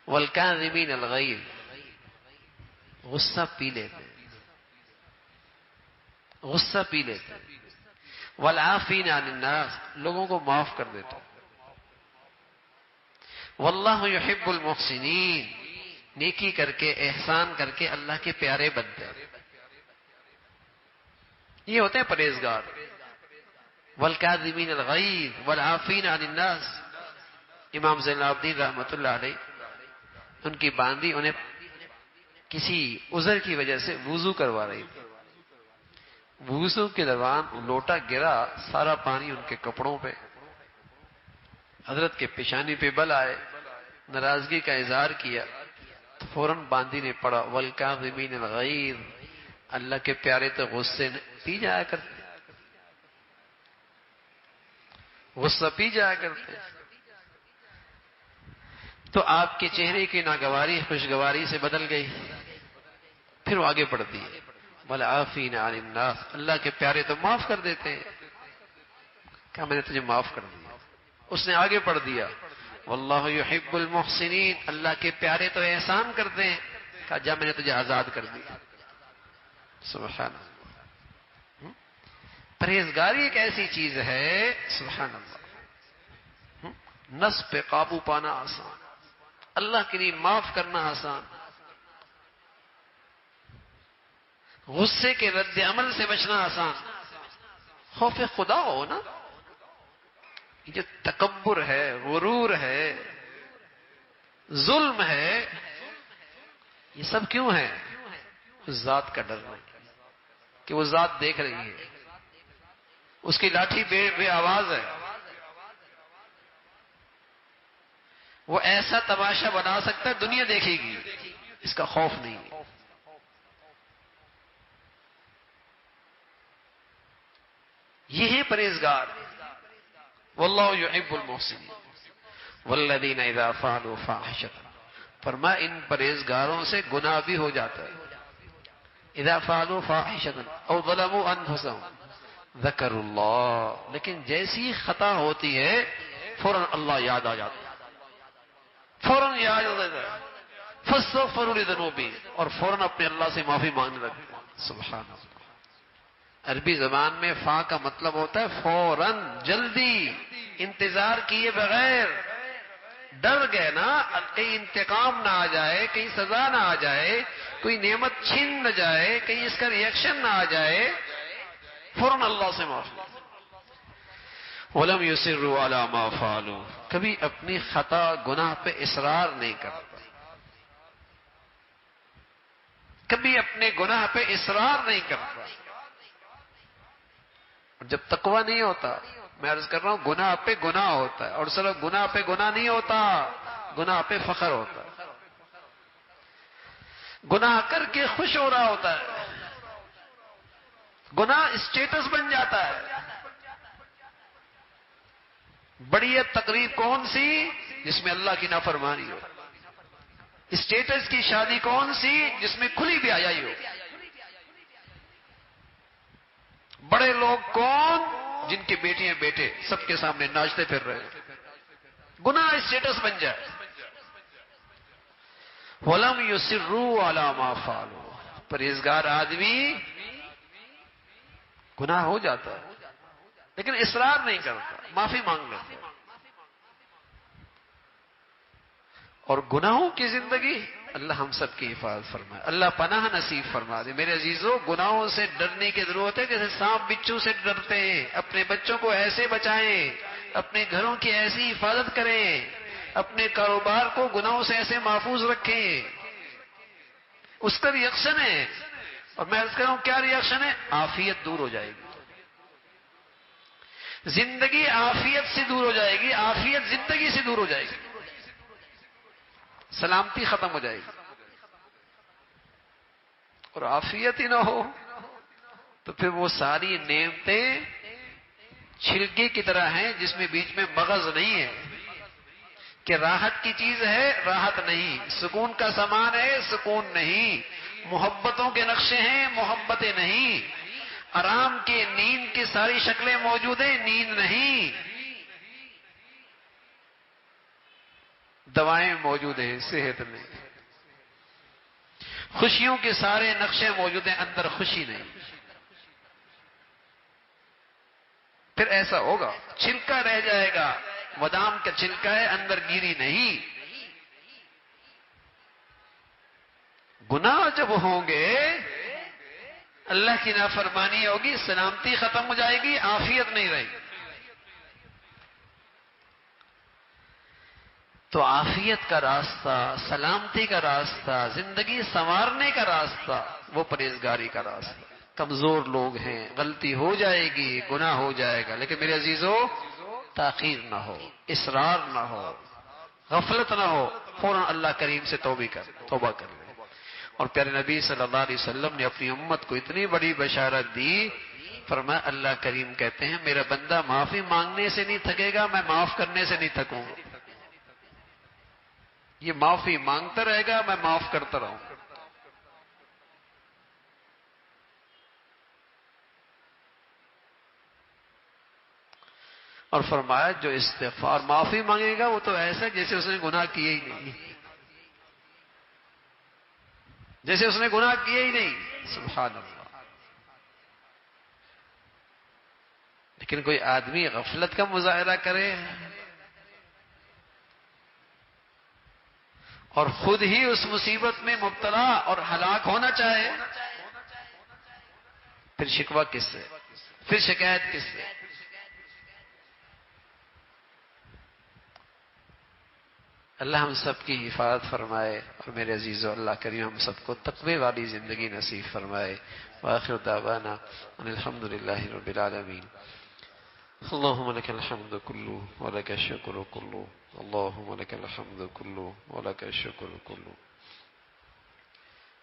وَالْكَاظِمِينَ الْغَيْظَ. غصہ پی لیتے، غصہ پی لیتے. وَالْعَافِينَ عَنِ النَّاسِ. لوگوں کو معاف کر دیتے. وَاللَّهُ يُحِبُّ الْمُحْسِنِينَ. نیکی کر کے، احسان کر کے اللہ کے پیارے بنتے ہیں. یہ ہوتے ہیں پرہیزگار. وَالْكَاظِمِينَ الْغَيْظَ وَالْعَافِينَ عَنِ النَّاسِ. امام زین العابدین رحمۃ اللہ علیہ، ان کی باندھی انہیں کسی عذر کی وجہ سے وضو کروا رہی تھی. وضو کے دوران لوٹا گرا، سارا پانی ان کے کپڑوں پہ. حضرت کے پیشانی پہ بل آئے، ناراضگی کا اظہار کیا تو فوراً باندھی نے پڑھا وَالْكَاظِمِينَ الْغَيْظَ. اللہ کے پیارے تو غصے پی جایا کرتے، غصہ پی جایا کرتے. تو آپ کے چہرے کی ناگواری خوشگواری سے بدل گئی. پھر وہ آگے بڑھتی ہے وَالْعَافِينَ عَنِ النَّاسِ. اللہ کے پیارے تو معاف کر دیتے ہیں. کہا میں نے تجھے معاف کر دیا. اس نے آگے پڑھ دیا وَاللَّهُ يُحِبُّ الْمُحْسِنِينَ. اللہ کے پیارے تو احسان کرتے ہیں. کہا جا میں نے تجھے آزاد کر دیا. سبحان اللہ. پرہیزگاری ایک ایسی چیز ہے، سبحان اللہ، نفس پہ قابو پانا آسان، اللہ کے لیے معاف کرنا آسان، غصے کے رد عمل سے بچنا آسان. خوف خدا ہو نا. یہ جو تکبر ہے، غرور ہے، ظلم ہے، یہ سب کیوں ہے؟ اس ذات کا ڈر نہیں کہ وہ ذات دیکھ رہی ہے، اس کی لاٹھی بے آواز ہے، وہ ایسا تماشا بنا سکتا ہے دنیا دیکھے گی، اس کا خوف نہیں ہے. یہ ہے پرہیزگار. واللہ یحب المحسنین والذین اذا فعلوا فاحشۃ. فرمایا ان پرہیزگاروں سے گناہ بھی ہو جاتا ہے. اذا فعلوا فاحشۃ او ظلموا انفسهم ذکروا اللہ. لیکن جیسی خطا ہوتی ہے فوراً اللہ یاد آ جاتا ہے، فوراً یاد آ جاتا ہے. فاستغفروا لذنوبہم، اور فوراً اپنے اللہ سے معافی مانگنے لگتے ہیں. سبحان اللہ. عربی زبان میں فا کا مطلب ہوتا ہے فوراً، جلدی، انتظار کیے بغیر. ڈر گئے نا کہیں انتقام نہ آ جائے، کہیں سزا نہ آ جائے، کوئی نعمت چھین نہ جائے، کہیں اس کا ریئیکشن نہ آ جائے، فوراً اللہ سے معافی. وَلَمْ يُصِرُّوا عَلَى مَا فَعَلُوا. کبھی اپنی خطا گناہ پہ اصرار نہیں کرتا، کبھی اپنے گناہ پہ اصرار نہیں کرتا. جب تقوی نہیں ہوتا، میں عرض کر رہا ہوں گناہ پہ گناہ ہوتا ہے، اور صرف گناہ پہ گناہ نہیں ہوتا، گناہ پہ فخر ہوتا ہے. گناہ کر کے خوش ہو رہا ہوتا ہے، گناہ اسٹیٹس بن جاتا ہے. بڑی تقریب کون سی جس میں اللہ کی نافرمانی ہو؟ اسٹیٹس کی شادی کون سی جس میں کھلی بیاہی ہو؟ بڑے لوگ کون جن کی بیٹیاں بیٹے سب کے سامنے ناچتے پھر رہے ہیں. گناہ اسٹیٹس بن جائے. وَلَمْ يُصِرُّوا عَلَى مَا فَعَلُوا. پرہیزگار آدمی گناہ ہو جاتا ہے لیکن اصرار نہیں کرتا، معافی مانگ لیتا. اور گناہوں کی زندگی اللہ ہم سب کی حفاظت فرمائے، اللہ پناہ نصیب فرما دے. میرے عزیزوں، گناہوں سے ڈرنے کی ضرورت ہے جیسے سانپ بچھو سے ڈرتے ہیں. اپنے بچوں کو ایسے بچائیں، اپنے گھروں کی ایسی حفاظت کریں، اپنے کاروبار کو گناہوں سے ایسے محفوظ رکھیں. اس کا ریئیکشن ہے، اور میں عرض کر رہا ہوں کیا ریئیکشن ہے؟ عافیت دور ہو جائے گی، زندگی عافیت سے دور ہو جائے گی، عافیت زندگی سے دور ہو جائے گی، سلامتی ختم ہو جائے گی. اور عافیت ہی نہ ہو تو پھر وہ ساری نعمتیں چھلکے کی طرح ہیں جس میں بیچ میں مغز نہیں ہے، کہ راحت کی چیز ہے راحت نہیں، سکون کا سامان ہے سکون نہیں، محبتوں کے نقشے ہیں محبتیں نہیں، آرام کے نیند کی ساری شکلیں موجود ہیں نیند نہیں، دوائیں موجود ہیں صحت میں، خوشیوں کے سارے نقشے موجود ہیں اندر خوشی نہیں. پھر ایسا ہوگا چھلکا رہ جائے گا، بادام کا چھلکا ہے اندر گیری نہیں. گناہ جب ہوں گے اللہ کی نافرمانی ہوگی، سلامتی ختم ہو جائے گی، عافیت نہیں رہے گی. تو عافیت کا راستہ، سلامتی کا راستہ، زندگی سنوارنے کا راستہ وہ پرہیزگاری کا راستہ. کمزور لوگ ہیں، غلطی ہو جائے گی، گناہ ہو جائے گا، لیکن میرے عزیزو تاخیر نہ ہو، اصرار نہ ہو، غفلت نہ ہو، فوراً اللہ کریم سے توبہ کر لے. اور پیارے نبی صلی اللہ علیہ وسلم نے اپنی امت کو اتنی بڑی بشارت دی، فرمایا اللہ کریم کہتے ہیں میرا بندہ معافی مانگنے سے نہیں تھکے گا، میں معاف کرنے سے نہیں تھکوں گا. یہ معافی مانگتا رہے گا، میں معاف کرتا رہوں. اور فرمایا جو استغفار معافی مانگے گا وہ تو ایسا جیسے اس نے گناہ کیے ہی نہیں، جیسے اس نے گناہ کیے ہی نہیں. سبحان اللہ. لیکن کوئی آدمی غفلت کا مظاہرہ کرے اور خود ہی اس مصیبت میں مبتلا اور ہلاک ہونا چاہے، پھر شکوہ کس سے؟ پھر شکایت کس سے؟ اللہ ہم سب کی حفاظت فرمائے، اور میرے عزیزو اللہ کریم ہم سب کو تقوی والی زندگی نصیب فرمائے۔ وآخر دعوانا ان الحمد للہ رب العالمین۔ اللهم لك الحمد كله ولك الشكر كله، اللهم لك الحمد كله ولك الشكر كله،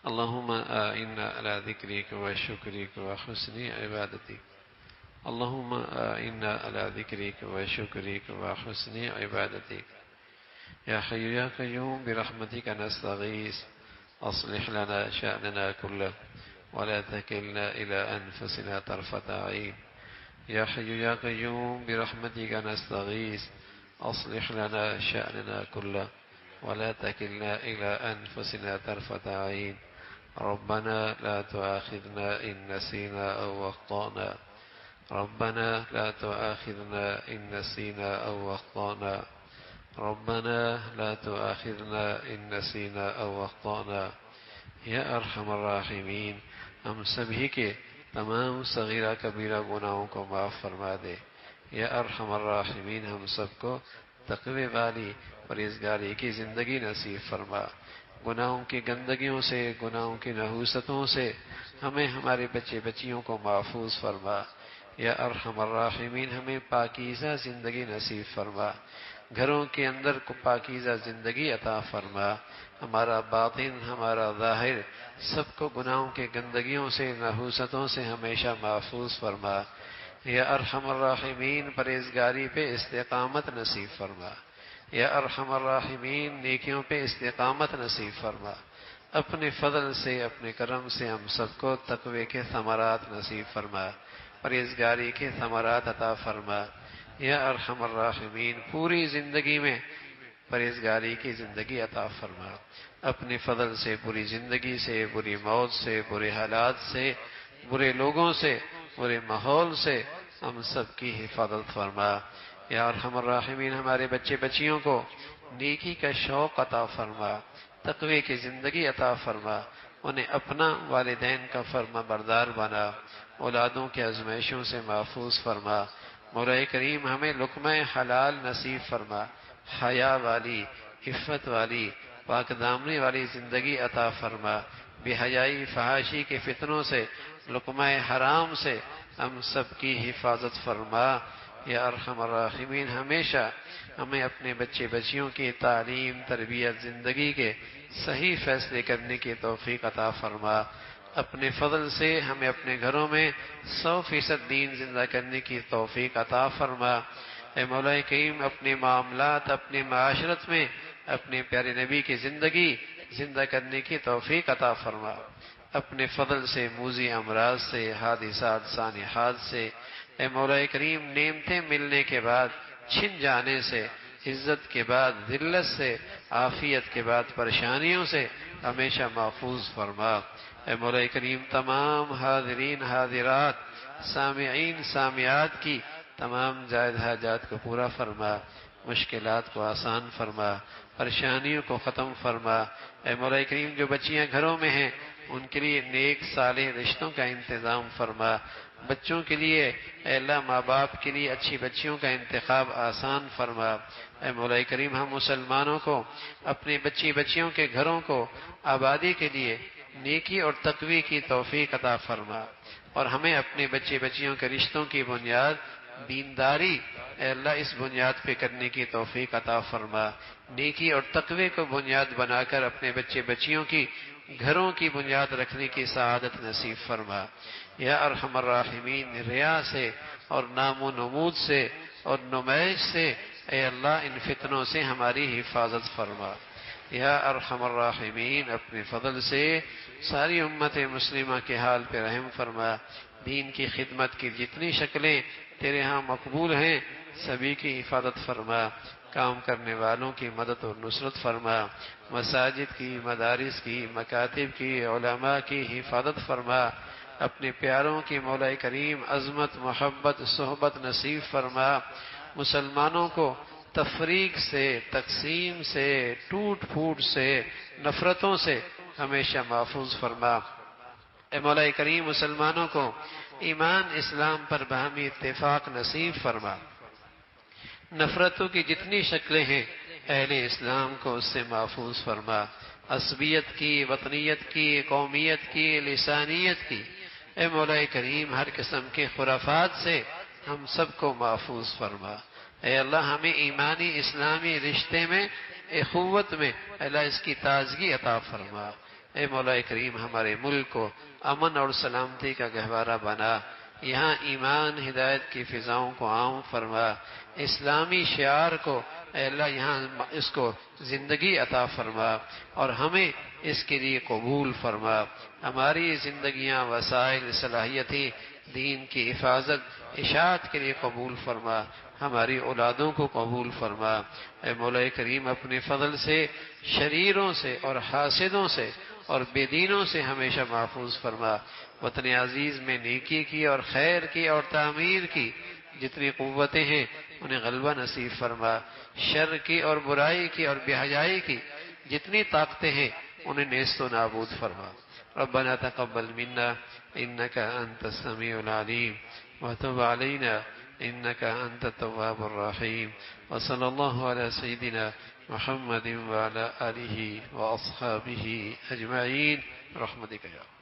اللهم أعنا على ذكرك وشكرك وحسن عبادتك، اللهم أعنا على ذكرك وشكرك وحسن عبادتك، يا حي يا قيوم برحمتك نستغيث، أصلح لنا شأننا كله ولا تكلنا إلى أنفسنا طرفة عين، يا حي يا قيوم برحمتك نستغيث، أصلح لنا شأننا كله ولا تكلنا إلى أنفسنا طرفة عين، ربنا لا تؤاخذنا إن نسينا أو أخطأنا، ربنا لا تؤاخذنا إن نسينا أو أخطأنا، ربنا لا تؤاخذنا إن نسينا أو أخطأنا، یا ارحم الراحمین ہم سبھی کے تمام صغیرہ کبیرہ گناہوں کو معاف فرما دے۔ یا ارحم الراحمین ہم سب کو تقوی والی پرہیزگاری کی زندگی نصیب فرما، گناہوں کی گندگیوں سے، گناہوں کی نحوستوں سے ہمیں ہمارے بچے بچیوں کو محفوظ فرما۔ یا ارحم الراحمین ہمیں پاکیزہ زندگی نصیب فرما، گھروں کے اندر کو پاکیزہ زندگی عطا فرما، ہمارا باطن ہمارا ظاہر سب کو گناہوں کے گندگیوں سے نحوستوں سے ہمیشہ محفوظ فرما۔ یا ارحم الراحمین پرہیزگاری پہ استقامت نصیب فرما، یا ارحم الراحمین نیکیوں پہ استقامت نصیب فرما، اپنے فضل سے اپنے کرم سے ہم سب کو تقوی کے ثمرات نصیب فرما، پرہیزگاری کے ثمرات عطا فرما۔ یا ارحم الراحمین پوری زندگی میں پرہیزگاری کی زندگی عطا فرما، اپنے فضل سے پوری زندگی سے، بری موت سے، برے حالات سے، برے لوگوں سے، برے ماحول سے ہم سب کی حفاظت فرما۔ یا ارحم الراحمین ہمارے بچے بچیوں کو نیکی کا شوق عطا فرما، تقوی کی زندگی عطا فرما، انہیں اپنا والدین کا فرما بردار بنا، اولادوں کے آزمائشوں سے محفوظ فرما۔ مولا کریم ہمیں لقمہ حلال نصیب فرما، حیا والی، عفت والی، پاک دامنی والی زندگی عطا فرما، بے حیائی فحاشی کے فتنوں سے، لقمہ حرام سے ہم سب کی حفاظت فرما۔ یا ارحم الراحمین ہمیشہ ہمیں اپنے بچے بچیوں کی تعلیم، تربیت، زندگی کے صحیح فیصلے کرنے کی توفیق عطا فرما، اپنے فضل سے ہمیں اپنے گھروں میں 100% دین زندہ کرنے کی توفیق عطا فرما۔ اے مولا کریم اپنے معاملات، اپنے معاشرت میں اپنے پیارے نبی کی زندگی زندہ کرنے کی توفیق عطا فرما، اپنے فضل سے موذی امراض سے، حادثات سانحات سے، اے مولا کریم نعمتیں ملنے کے بعد چھن جانے سے، عزت کے بعد ذلت سے، عافیت کے بعد پریشانیوں سے ہمیشہ محفوظ فرما۔ اے مولا کریم تمام حاضرین حاضرات، سامعین سامعات کی تمام جائز حاجات کو پورا فرما، مشکلات کو آسان فرما، پریشانیوں کو ختم فرما۔ اے مولا کریم جو بچیاں گھروں میں ہیں ان کے لیے نیک صالح رشتوں کا انتظام فرما، بچوں کے لیے اے اللہ ماں باپ کے لیے اچھی بچیوں کا انتخاب آسان فرما۔ اے مولا کریم ہم مسلمانوں کو اپنے بچی بچیوں کے گھروں کو آبادی کے لیے نیکی اور تقوی کی توفیق عطا فرما، اور ہمیں اپنے بچے بچیوں کے رشتوں کی بنیاد دینداری اے اللہ اس بنیاد پہ کرنے کی توفیق عطا فرما، نیکی اور تقوی کو بنیاد بنا کر اپنے بچے بچیوں کی گھروں کی بنیاد رکھنے کی سعادت نصیب فرما۔ یا ارحم الراحمین ریا سے اور نام و نمود سے اور نمائش سے اے اللہ ان فتنوں سے ہماری حفاظت فرما۔ یا ارحم الراحمین اپنے فضل سے ساری امت مسلمہ کے حال پہ رحم فرما، دین کی خدمت کی جتنی شکلیں تیرے ہاں مقبول ہیں سبھی کی حفاظت فرما، کام کرنے والوں کی مدد اور نصرت فرما، مساجد کی، مدارس کی، مکاتب کی، علماء کی حفاظت فرما، اپنے پیاروں کی مولا کریم عظمت، محبت، صحبت نصیب فرما، مسلمانوں کو تفریق سے، تقسیم سے، ٹوٹ پھوٹ سے، نفرتوں سے ہمیشہ محفوظ فرما۔ اے مولا کریم مسلمانوں کو ایمان اسلام پر باہمی اتفاق نصیب فرما، نفرتوں کی جتنی شکلیں ہیں اہل اسلام کو اس سے محفوظ فرما، عصبیت کی، وطنیت کی، قومیت کی، لسانیت کی، اے مولا کریم ہر قسم کے خرافات سے ہم سب کو محفوظ فرما۔ اے اللہ ہمیں ایمانی اسلامی رشتے میں، اخوت میں اللہ اس کی تازگی عطا فرما۔ اے مولا کریم ہمارے ملک کو امن اور سلامتی کا گہوارہ بنا، یہاں ایمان ہدایت کی فضاؤں کو عام فرما، اسلامی شعار کو اے اللہ یہاں اس کو زندگی عطا فرما اور ہمیں اس کے لیے قبول فرما۔ ہماری زندگیاں، وسائل، صلاحیتیں دین کی حفاظت، اشاعت کے لیے قبول فرما، ہماری اولادوں کو قبول فرما۔ اے مولا کریم اپنے فضل سے شریروں سے اور حاسدوں سے اور بے دینوں سے ہمیشہ محفوظ فرما۔ وطن عزیز میں نیکی کی اور خیر کی اور تعمیر کی جتنی قوتیں ہیں انہیں غلبہ نصیب فرما، شر کی اور برائی کی اور بے حیائی کی جتنی طاقتیں ہیں انہیں نیست و نابود فرما۔ ربنا تقبل منا انك انت السميع العليم وتب علينا انك انت التواب الرحيم، وصلى الله على سيدنا محمد وعلى آله وأصحابه أجمعين برحمتك يا رب۔